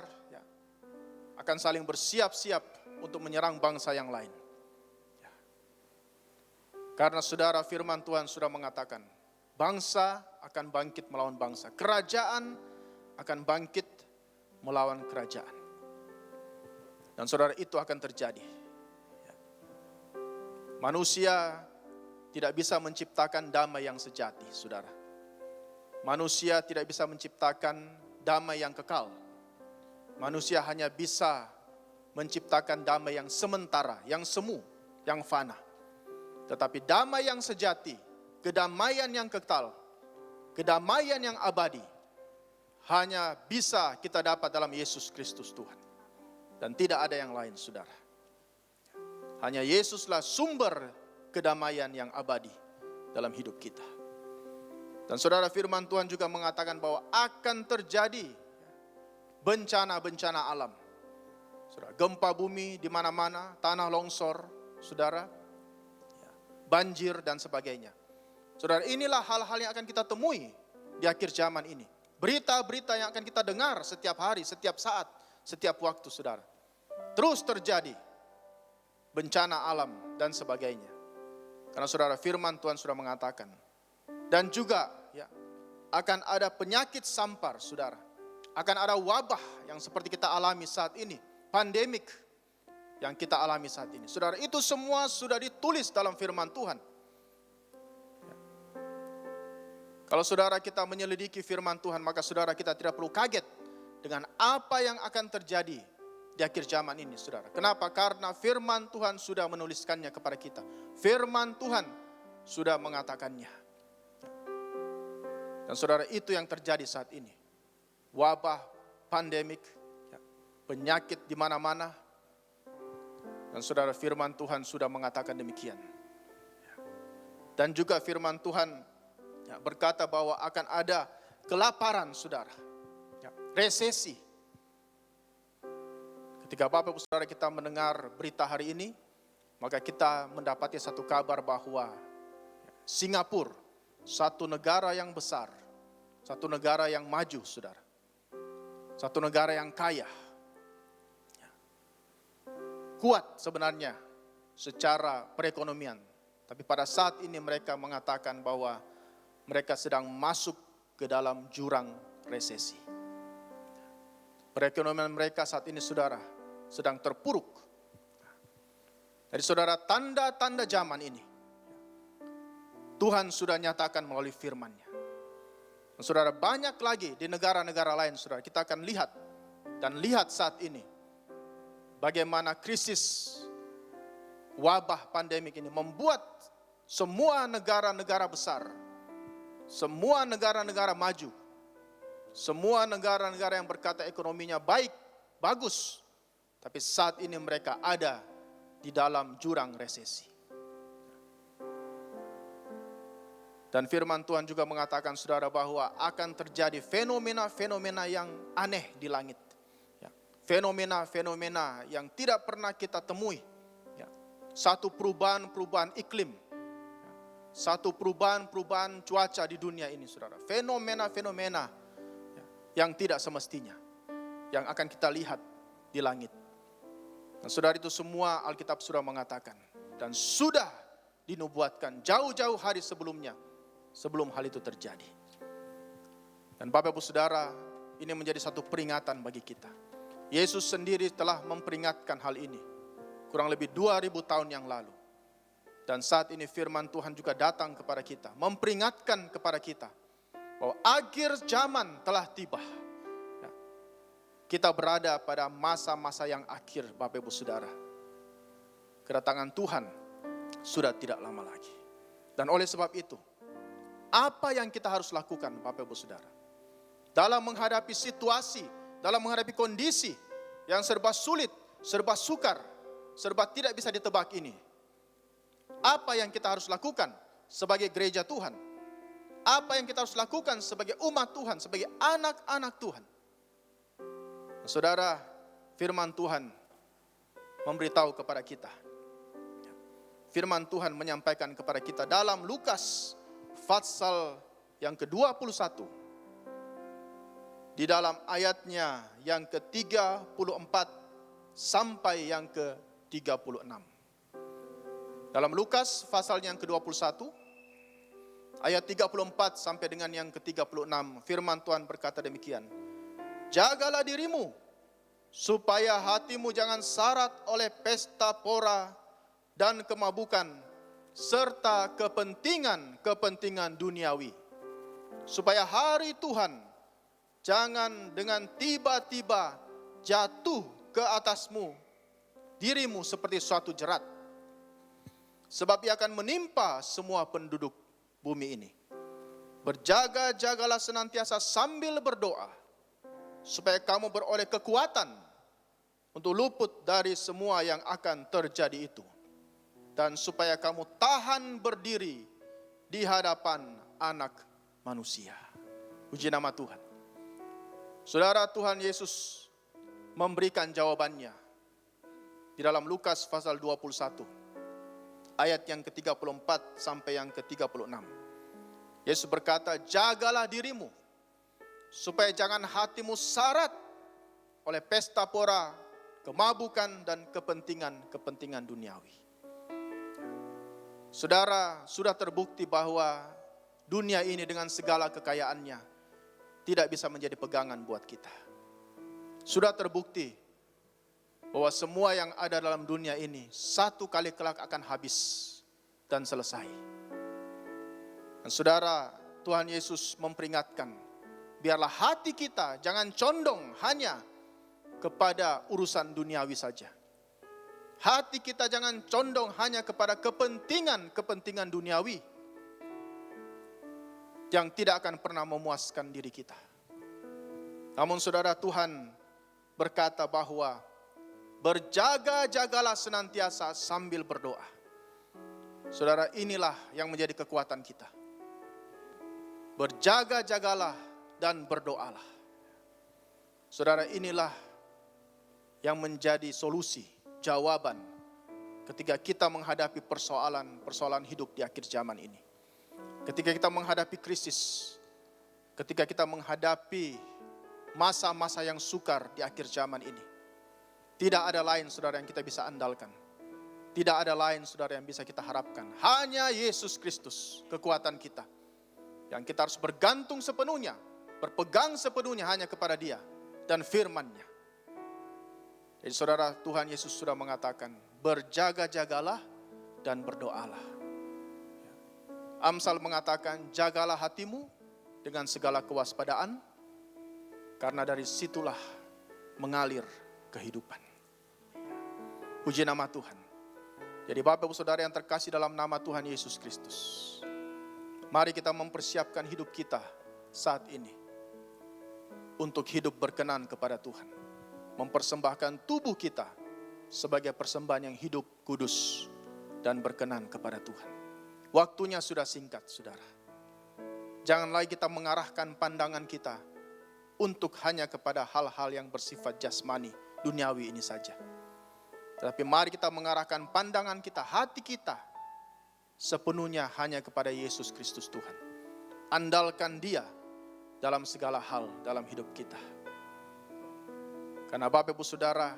akan saling bersiap-siap untuk menyerang bangsa yang lain. Karena saudara, firman Tuhan sudah mengatakan, bangsa akan bangkit melawan bangsa, kerajaan akan bangkit melawan kerajaan. Dan saudara, itu akan terjadi. Manusia tidak bisa menciptakan damai yang sejati, saudara. Manusia tidak bisa menciptakan damai yang kekal. Manusia hanya bisa menciptakan damai yang sementara, yang semu, yang fana. Tetapi damai yang sejati, kedamaian yang kekal, kedamaian yang abadi, hanya bisa kita dapat dalam Yesus Kristus Tuhan. Dan tidak ada yang lain, saudara. Hanya Yesuslah sumber kedamaian yang abadi dalam hidup kita. Dan saudara, firman Tuhan juga mengatakan bahwa akan terjadi bencana-bencana alam. Saudara, gempa bumi di mana-mana, tanah longsor, saudara, banjir dan sebagainya. Saudara, inilah hal-hal yang akan kita temui di akhir zaman ini. Berita-berita yang akan kita dengar setiap hari, setiap saat, setiap waktu, saudara. Terus terjadi bencana alam dan sebagainya. Karena saudara, firman Tuhan sudah mengatakan. Dan juga akan ada penyakit sampar, saudara. Akan ada wabah yang seperti kita alami saat ini. Pandemik yang kita alami saat ini. Saudara, itu semua sudah ditulis dalam firman Tuhan. Kalau saudara kita menyelidiki firman Tuhan, maka saudara kita tidak perlu kaget dengan apa yang akan terjadi di akhir zaman ini, saudara. Kenapa? Karena firman Tuhan sudah menuliskannya kepada kita. Firman Tuhan sudah mengatakannya. Dan saudara, itu yang terjadi saat ini. Wabah, pandemik, penyakit di mana-mana. Dan saudara, firman Tuhan sudah mengatakan demikian. Dan juga firman Tuhan berkata bahwa akan ada kelaparan, saudara. Resesi. Ketika Bapak Ibu Saudara kita mendengar berita hari ini, maka kita mendapati satu kabar bahwa Singapura, satu negara yang besar, satu negara yang maju, saudara. Satu negara yang kaya. Kuat sebenarnya secara perekonomian. Tapi pada saat ini mereka mengatakan bahwa mereka sedang masuk ke dalam jurang resesi. Perekonomian mereka saat ini, saudara, sedang terpuruk. Jadi saudara, tanda-tanda zaman ini Tuhan sudah nyatakan melalui firman-Nya. Saudara, banyak lagi di negara-negara lain, saudara, kita akan lihat dan lihat saat ini bagaimana krisis wabah pandemik ini membuat semua negara-negara besar, semua negara-negara maju, semua negara-negara yang berkata ekonominya baik, bagus, tapi saat ini mereka ada di dalam jurang resesi. Dan firman Tuhan juga mengatakan, saudara, bahwa akan terjadi fenomena-fenomena yang aneh di langit. Fenomena-fenomena yang tidak pernah kita temui. Satu perubahan-perubahan iklim. Satu perubahan-perubahan cuaca di dunia ini, saudara. Fenomena-fenomena yang tidak semestinya, yang akan kita lihat di langit. Dan saudara, itu semua Alkitab sudah mengatakan. Dan sudah dinubuatkan jauh-jauh hari sebelumnya, sebelum hal itu terjadi. Dan Bapak Ibu Saudara, ini menjadi satu peringatan bagi kita. Yesus sendiri telah memperingatkan hal ini kurang lebih 2000 tahun yang lalu. Dan saat ini firman Tuhan juga datang kepada kita, memperingatkan kepada kita bahwa akhir zaman telah tiba. Kita berada pada masa-masa yang akhir, Bapak Ibu Saudara. Kedatangan Tuhan sudah tidak lama lagi. Dan oleh sebab itu, apa yang kita harus lakukan, Bapak Ibu Saudara, dalam menghadapi situasi, dalam menghadapi kondisi yang serba sulit, serba sukar, serba tidak bisa ditebak ini? Apa yang kita harus lakukan sebagai gereja Tuhan? Apa yang kita harus lakukan sebagai umat Tuhan, sebagai anak-anak Tuhan? Saudara, firman Tuhan memberitahu kepada kita. Firman Tuhan menyampaikan kepada kita dalam Lukas pasal yang ke-21, di dalam ayatnya yang ke-34 sampai yang ke-36. Dalam Lukas pasal yang ke-21, ayat 34 sampai dengan yang ke-36, firman Tuhan berkata demikian. Jagalah dirimu, supaya hatimu jangan syarat oleh pesta pora dan kemabukan, serta kepentingan-kepentingan duniawi. Supaya hari Tuhan jangan dengan tiba-tiba jatuh ke atasmu, dirimu seperti suatu jerat. Sebab ia akan menimpa semua penduduk bumi ini. Berjaga-jagalah senantiasa sambil berdoa, supaya kamu beroleh kekuatan untuk luput dari semua yang akan terjadi itu. Dan supaya kamu tahan berdiri di hadapan Anak Manusia. Puji nama Tuhan. Saudara, Tuhan Yesus memberikan jawabannya di dalam Lukas pasal 21 ayat yang ke-34 sampai yang ke-36. Yesus berkata, jagalah dirimu supaya jangan hatimu syarat oleh pesta pora, kemabukan dan kepentingan-kepentingan duniawi. Saudara, sudah terbukti bahwa dunia ini dengan segala kekayaannya tidak bisa menjadi pegangan buat kita. Sudah terbukti bahwa semua yang ada dalam dunia ini satu kali kelak akan habis dan selesai. Dan saudara, Tuhan Yesus memperingatkan, biarlah hati kita jangan condong hanya kepada urusan duniawi saja. Hati kita jangan condong hanya kepada kepentingan-kepentingan duniawi yang tidak akan pernah memuaskan diri kita. Namun saudara, Tuhan berkata bahwa berjaga-jagalah senantiasa sambil berdoa. Saudara, inilah yang menjadi kekuatan kita. Berjaga-jagalah dan berdoalah. Saudara, inilah yang menjadi solusi, jawaban ketika kita menghadapi persoalan hidup di akhir zaman ini. Ketika kita menghadapi krisis, ketika kita menghadapi masa-masa yang sukar di akhir zaman ini, tidak ada lain, saudara, yang kita bisa andalkan Tidak ada lain saudara yang bisa kita harapkan. Hanya Yesus Kristus kekuatan kita. Yang kita harus bergantung sepenuhnya, berpegang sepenuhnya hanya kepada Dia dan firman-Nya. Jadi saudara, Tuhan Yesus sudah mengatakan, berjaga-jagalah dan berdoalah. Amsal mengatakan, jagalah hatimu dengan segala kewaspadaan, karena dari situlah mengalir kehidupan. Puji nama Tuhan. Jadi Bapak Ibu Saudara yang terkasih dalam nama Tuhan Yesus Kristus, mari kita mempersiapkan hidup kita saat ini untuk hidup berkenan kepada Tuhan. Mempersembahkan tubuh kita sebagai persembahan yang hidup, kudus, dan berkenan kepada Tuhan. Waktunya sudah singkat, saudara. Jangan lagi kita mengarahkan pandangan kita untuk hanya kepada hal-hal yang bersifat jasmani, duniawi ini saja. Tetapi mari kita mengarahkan pandangan kita, hati kita sepenuhnya hanya kepada Yesus Kristus Tuhan. Andalkan Dia dalam segala hal dalam hidup kita. Karena Bapak Ibu Saudara,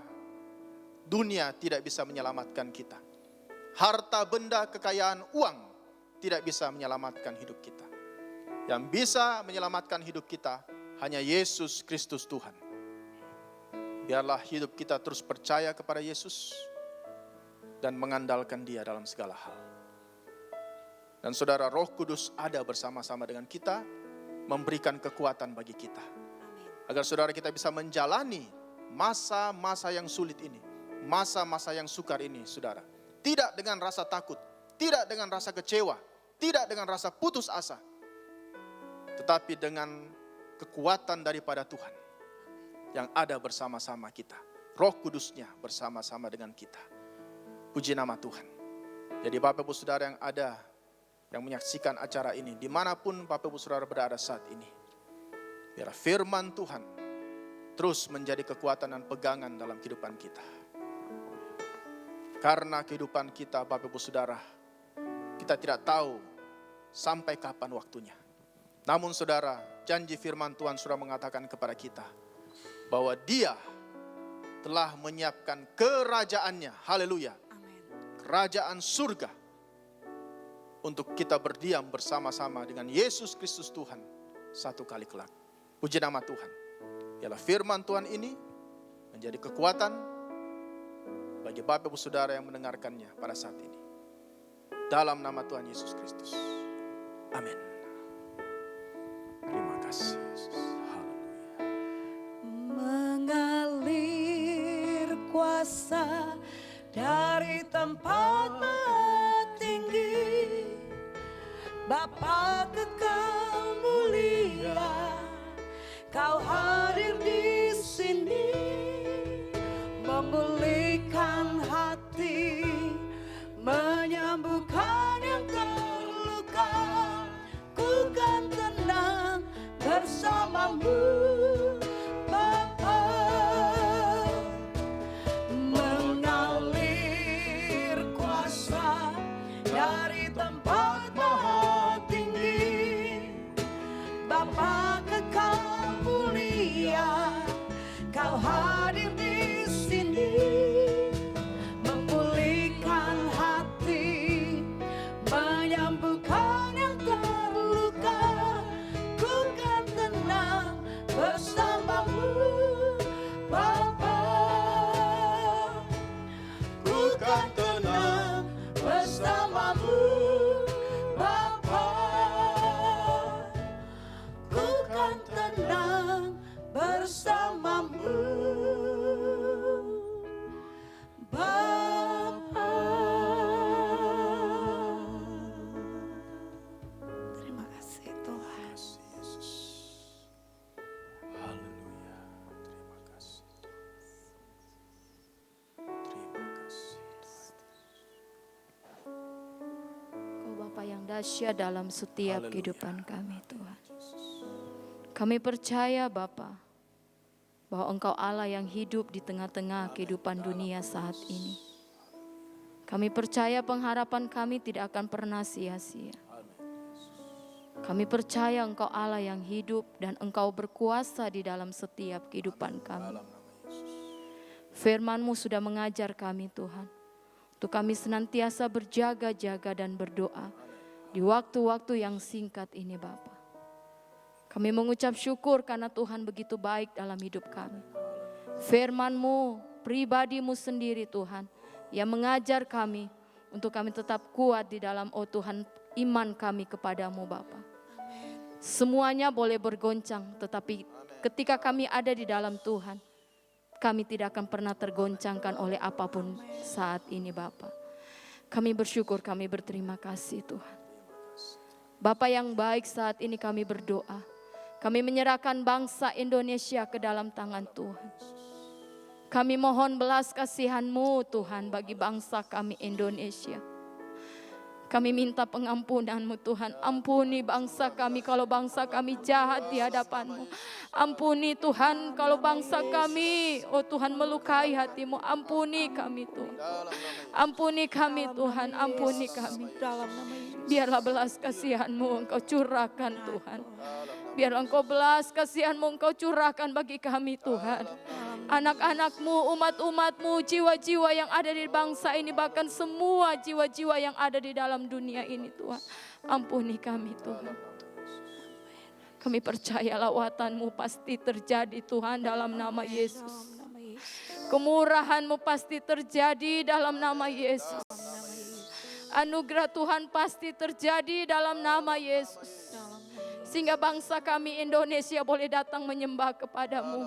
dunia tidak bisa menyelamatkan kita. Harta, benda, kekayaan, uang tidak bisa menyelamatkan hidup kita. Yang bisa menyelamatkan hidup kita hanya Yesus Kristus Tuhan. Biarlah hidup kita terus percaya kepada Yesus dan mengandalkan Dia dalam segala hal. Dan saudara, Roh Kudus ada bersama-sama dengan kita, memberikan kekuatan bagi kita. Agar saudara kita bisa menjalani masa-masa yang sulit ini, masa-masa yang sukar ini, saudara. Tidak dengan rasa takut, tidak dengan rasa kecewa, tidak dengan rasa putus asa, tetapi dengan kekuatan daripada Tuhan yang ada bersama-sama kita. Roh Kudusnya bersama-sama dengan kita. Puji nama Tuhan. Jadi Bapak Ibu Saudara yang ada, yang menyaksikan acara ini, dimanapun Bapak Ibu Saudara berada saat ini, biar firman Tuhan terus menjadi kekuatan dan pegangan dalam kehidupan kita. Karena kehidupan kita Bapak Ibu Saudara, kita tidak tahu sampai kapan waktunya. Namun saudara, janji firman Tuhan sudah mengatakan kepada kita, bahwa Dia telah menyiapkan kerajaannya, haleluya, kerajaan surga, untuk kita berdiam bersama-sama dengan Yesus Kristus Tuhan satu kali kelak. Puji nama Tuhan. Ialah firman Tuhan ini menjadi kekuatan bagi Bapak Ibu Saudara yang mendengarkannya pada saat ini. Dalam nama Tuhan Yesus Kristus. Amin. Terima kasih Yesus. Mengalir kuasa dari tempat maha tinggi, Bapa kekal mulia, Kau hadir di sini, memulihkan hati, menyembuhkan yang terluka. Ku kan tenang bersamamu. Dari tempat maha tinggi, Bapa kekal mulia, Kau hadir di sini, memulihkan hati, menyembuhkan yang terluka. Ku kan tenang bersamamu, Bapa. Ku kan tenang bersamamu, Bapa. Ku kan tenang bersamamu, Bapa. Terima kasih Tuhan. Yesus. Haleluya. Terima kasih. Terima kasih. Kau Bapa yang dahsyat dalam setiap Haleluya. kehidupan kami Tuhan. Kami percaya Bapa, bahwa Engkau Allah yang hidup di tengah-tengah kehidupan dunia saat ini. Kami percaya pengharapan kami tidak akan pernah sia-sia. Kami percaya Engkau Allah yang hidup dan Engkau berkuasa di dalam setiap kehidupan kami. Dalam nama Yesus. Firman-Mu sudah mengajar kami Tuhan, Untuk kami senantiasa berjaga-jaga dan berdoa di waktu-waktu yang singkat ini Bapa. Kami mengucap syukur karena Tuhan begitu baik dalam hidup kami. Firman-Mu, pribadi-Mu sendiri Tuhan, yang mengajar kami untuk kami tetap kuat di dalam Tuhan iman kami kepadamu Bapa. Semuanya boleh bergoncang, tetapi ketika kami ada di dalam Tuhan, kami tidak akan pernah tergoncangkan oleh apapun saat ini Bapa. Kami bersyukur, kami berterima kasih Tuhan. Bapa yang baik, saat ini kami berdoa. Kami menyerahkan bangsa Indonesia ke dalam tangan Tuhan. Kami mohon belas kasihan-Mu Tuhan bagi bangsa kami Indonesia. Kami minta pengampunan-Mu Tuhan. Ampuni bangsa kami kalau bangsa kami jahat di hadapan-Mu. Ampuni Tuhan kalau bangsa kami, Tuhan, melukai hati-Mu. Ampuni kami Tuhan. Ampuni kami Tuhan, ampuni kami. Biarlah belas kasihan-Mu Engkau curahkan Tuhan. Biarlah Engkau belas kasihan-Mu Engkau curahkan bagi kami Tuhan. Anak-anak-Mu, umat-umat-Mu, jiwa-jiwa yang ada di bangsa ini, bahkan semua jiwa-jiwa yang ada di dalam dunia ini Tuhan. Ampuni kami Tuhan. Kami percaya lawatan-Mu pasti terjadi Tuhan dalam nama Yesus. Kemurahan-Mu pasti terjadi dalam nama Yesus. Anugerah Tuhan pasti terjadi dalam nama Yesus. Sehingga bangsa kami Indonesia boleh datang menyembah kepadamu.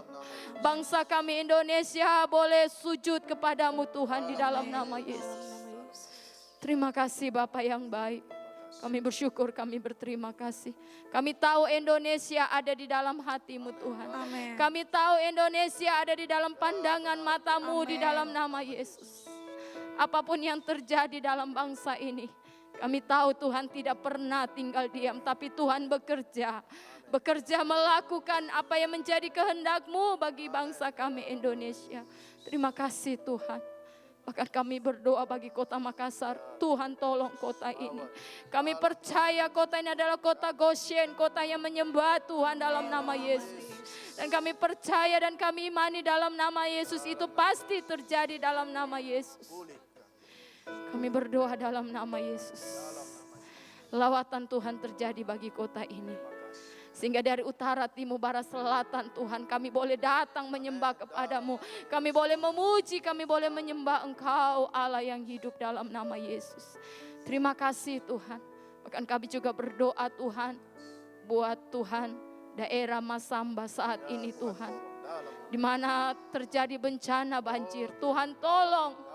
Bangsa kami Indonesia boleh sujud kepadamu Tuhan di dalam nama Yesus. Terima kasih Bapa yang baik. Kami bersyukur, kami berterima kasih. Kami tahu Indonesia ada di dalam hati-Mu Tuhan. Amin. Kami tahu Indonesia ada di dalam pandangan mata-Mu di dalam nama Yesus. Apapun yang terjadi dalam bangsa ini, kami tahu Tuhan tidak pernah tinggal diam, tapi Tuhan bekerja. Bekerja melakukan apa yang menjadi kehendak-Mu bagi bangsa kami Indonesia. Terima kasih Tuhan. Bahkan kami berdoa bagi kota Makassar, Tuhan tolong kota ini. Kami percaya kota ini adalah kota Goshen, kota yang menyembah Tuhan dalam nama Yesus. Dan kami percaya dan kami imani dalam nama Yesus itu pasti terjadi dalam nama Yesus. Kami berdoa dalam nama Yesus. Lawatan Tuhan terjadi bagi kota ini. Sehingga dari utara, timur, barat, selatan Tuhan, kami boleh datang menyembah kepadamu. Kami boleh memuji, kami boleh menyembah Engkau Allah yang hidup dalam nama Yesus. Terima kasih Tuhan. Bahkan kami juga berdoa Tuhan, buat Tuhan daerah Masamba saat ini Tuhan. Di mana terjadi bencana banjir, Tuhan tolong.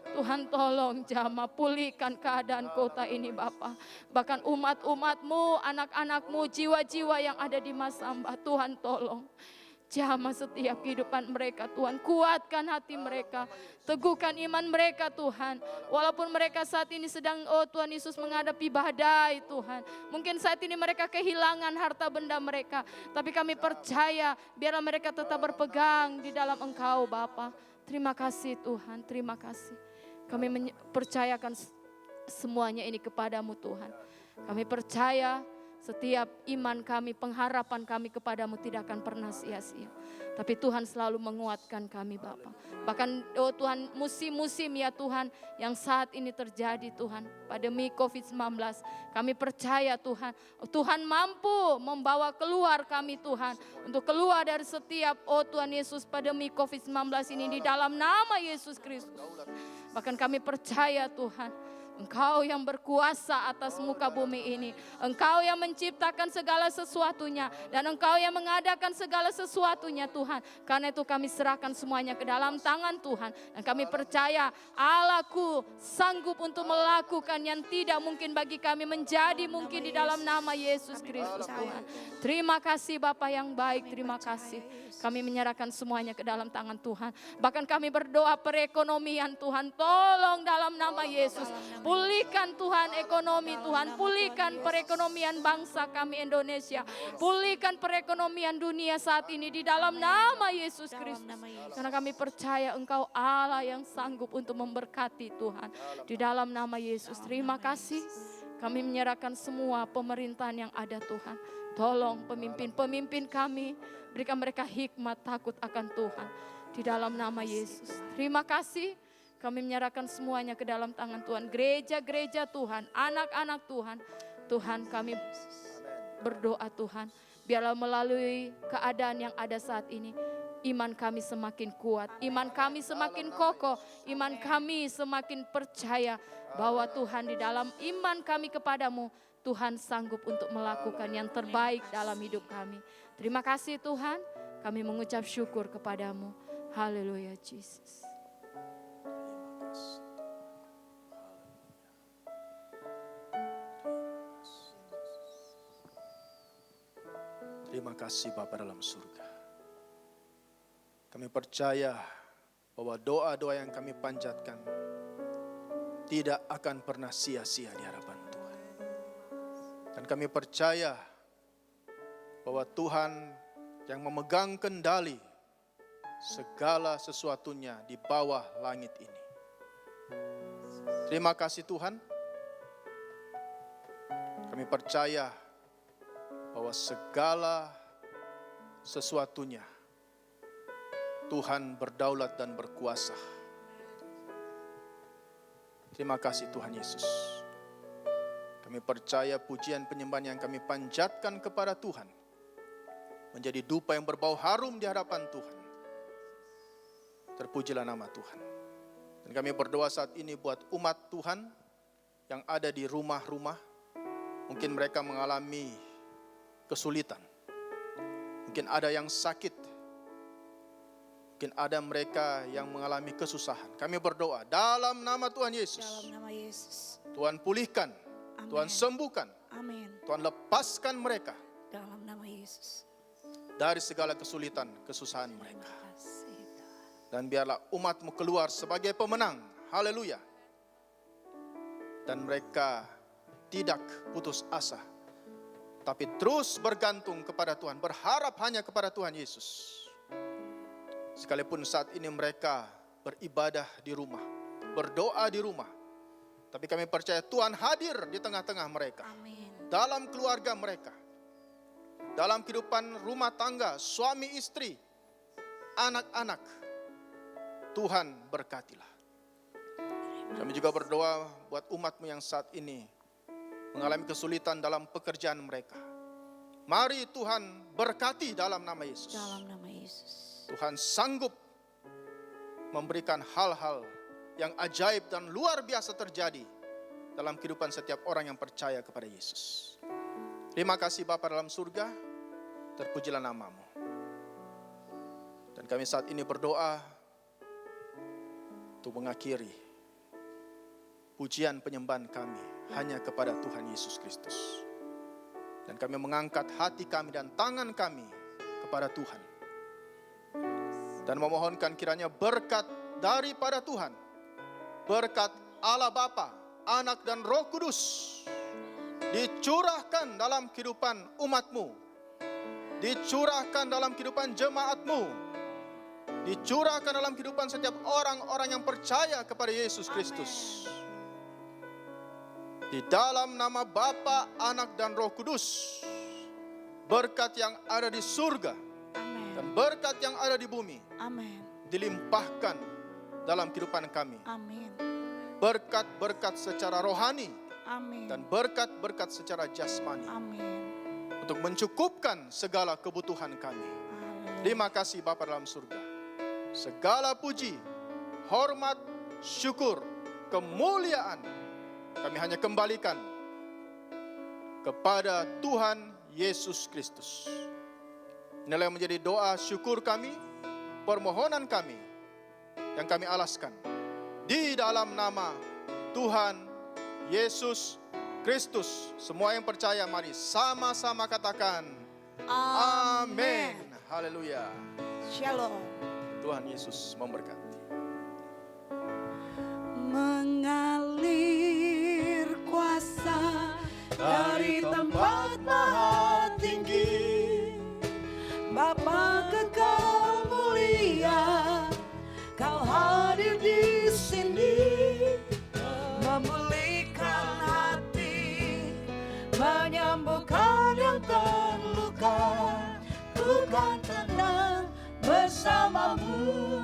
Tuhan tolong jamah, pulihkan keadaan kota ini Bapa. Bahkan umat-umat-Mu, anak-anak-Mu, jiwa-jiwa yang ada di Masamba, Tuhan tolong. Jamah setiap kehidupan mereka Tuhan. Kuatkan hati mereka. Teguhkan iman mereka Tuhan. Walaupun mereka saat ini sedang, Tuhan Yesus, menghadapi badai Tuhan. Mungkin saat ini mereka kehilangan harta benda mereka. Tapi kami percaya biarlah mereka tetap berpegang di dalam Engkau Bapa. Terima kasih Tuhan, terima kasih. Kami percayakan semuanya ini kepadamu Tuhan. Kami percaya setiap iman kami, pengharapan kami kepadamu tidak akan pernah sia-sia. Tapi Tuhan selalu menguatkan kami Bapa. Bahkan Tuhan, musim-musim ya Tuhan yang saat ini terjadi Tuhan. Pandemi COVID-19. Kami percaya Tuhan, Tuhan mampu membawa keluar kami Tuhan. Untuk keluar dari setiap Tuhan Yesus pandemi COVID-19 ini di dalam nama Yesus Kristus. Bahkan kami percaya Tuhan, Engkau yang berkuasa atas muka bumi ini. Engkau yang menciptakan segala sesuatunya. Dan Engkau yang mengadakan segala sesuatunya Tuhan. Karena itu kami serahkan semuanya ke dalam tangan Tuhan. Dan kami percaya Allahku sanggup untuk melakukan yang tidak mungkin bagi kami menjadi mungkin di dalam nama Yesus Kristus Tuhan. Terima kasih Bapa yang baik, terima kasih. Kami menyerahkan semuanya ke dalam tangan Tuhan. Bahkan kami berdoa perekonomian Tuhan. Tolong dalam nama Yesus. Pulihkan Tuhan ekonomi Tuhan. Pulihkan perekonomian bangsa kami Indonesia. Pulihkan perekonomian dunia saat ini di dalam nama Yesus Kristus. Karena kami percaya Engkau Allah yang sanggup untuk memberkati Tuhan. Di dalam nama Yesus. Terima kasih. Kami menyerahkan semua pemerintahan yang ada Tuhan. Tolong pemimpin-pemimpin kami. Berikan mereka hikmat takut akan Tuhan. Di dalam nama Yesus. Terima kasih. Kami menyerahkan semuanya ke dalam tangan Tuhan. Gereja-gereja Tuhan, anak-anak Tuhan. Tuhan, kami berdoa Tuhan, biarlah melalui keadaan yang ada saat ini, iman kami semakin kuat, iman kami semakin kokoh, iman kami semakin percaya bahwa Tuhan di dalam iman kami kepadamu, Tuhan sanggup untuk melakukan yang terbaik dalam hidup kami. Terima kasih Tuhan, kami mengucap syukur kepadamu. Haleluya Jesus. Terima kasih Bapa dalam surga. Kami percaya bahwa doa-doa yang kami panjatkan tidak akan pernah sia-sia di hadapan Tuhan. Dan kami percaya bahwa Tuhan yang memegang kendali segala sesuatunya di bawah langit ini. Terima kasih Tuhan. Kami percaya bahwa segala sesuatunya Tuhan berdaulat dan berkuasa. Terima kasih Tuhan Yesus. Kami percaya pujian penyembahan yang kami panjatkan kepada Tuhan menjadi dupa yang berbau harum di hadapan Tuhan. Terpujilah nama Tuhan. Dan kami berdoa saat ini buat umat Tuhan yang ada di rumah-rumah. Mungkin mereka mengalami kesulitan. Mungkin ada yang sakit. Mungkin ada mereka yang mengalami kesusahan. Kami berdoa dalam nama Tuhan Yesus. Dalam nama Yesus. Tuhan pulihkan. Amin. Tuhan sembuhkan. Amin. Tuhan lepaskan mereka Dalam nama Yesus. dari segala kesulitan, kesusahan mereka. Terima kasih Tuhan. Dan biarlah umat-Mu keluar sebagai pemenang. Haleluya. Dan mereka tidak putus asa, tapi terus bergantung kepada Tuhan, berharap hanya kepada Tuhan Yesus. Sekalipun saat ini mereka beribadah di rumah, berdoa di rumah, tapi kami percaya Tuhan hadir di tengah-tengah mereka, Amin. dalam keluarga mereka, dalam kehidupan rumah tangga, suami istri, anak-anak. Tuhan berkatilah. Kami juga berdoa buat umat-Mu yang saat ini mengalami kesulitan dalam pekerjaan mereka. Mari Tuhan berkati dalam nama Yesus. Dalam nama Yesus. Tuhan sanggup memberikan hal-hal yang ajaib dan luar biasa terjadi dalam kehidupan setiap orang yang percaya kepada Yesus. Terima kasih Bapa dalam surga, terpujilah nama-Mu. Dan kami saat ini berdoa untuk mengakhiri pujian penyembahan kami hanya kepada Tuhan Yesus Kristus. Dan kami mengangkat hati kami dan tangan kami kepada Tuhan. Dan memohonkan kiranya berkat daripada Tuhan, berkat Allah Bapa, Anak dan Roh Kudus dicurahkan dalam kehidupan umat-Mu, dicurahkan dalam kehidupan jemaat-Mu, dicurahkan dalam kehidupan setiap orang-orang yang percaya kepada Yesus Kristus. Di dalam nama Bapa, Anak dan Roh Kudus, berkat yang ada di surga Amin. dan berkat yang ada di bumi Amin. dilimpahkan dalam kehidupan kami. Amin. Berkat-berkat secara rohani Amin. dan berkat-berkat secara jasmani Amin. untuk mencukupkan segala kebutuhan kami. Haleluya. Terima kasih Bapa dalam surga. Segala puji, hormat, syukur, kemuliaan kami hanya kembalikan kepada Tuhan Yesus Kristus. Inilah yang menjadi doa syukur kami, permohonan kami yang kami alaskan di dalam nama Tuhan Yesus Kristus. Semua yang percaya mari sama-sama katakan amin. Haleluya. Shalom. Tuhan Yesus memberkati. Mengalir kuasa dari tempat maha tinggi, Bapa kekal mulia, Kau hadir di sini, memulihkan hati, menyembuhkan yang terluka, ku kan tenang bersamamu.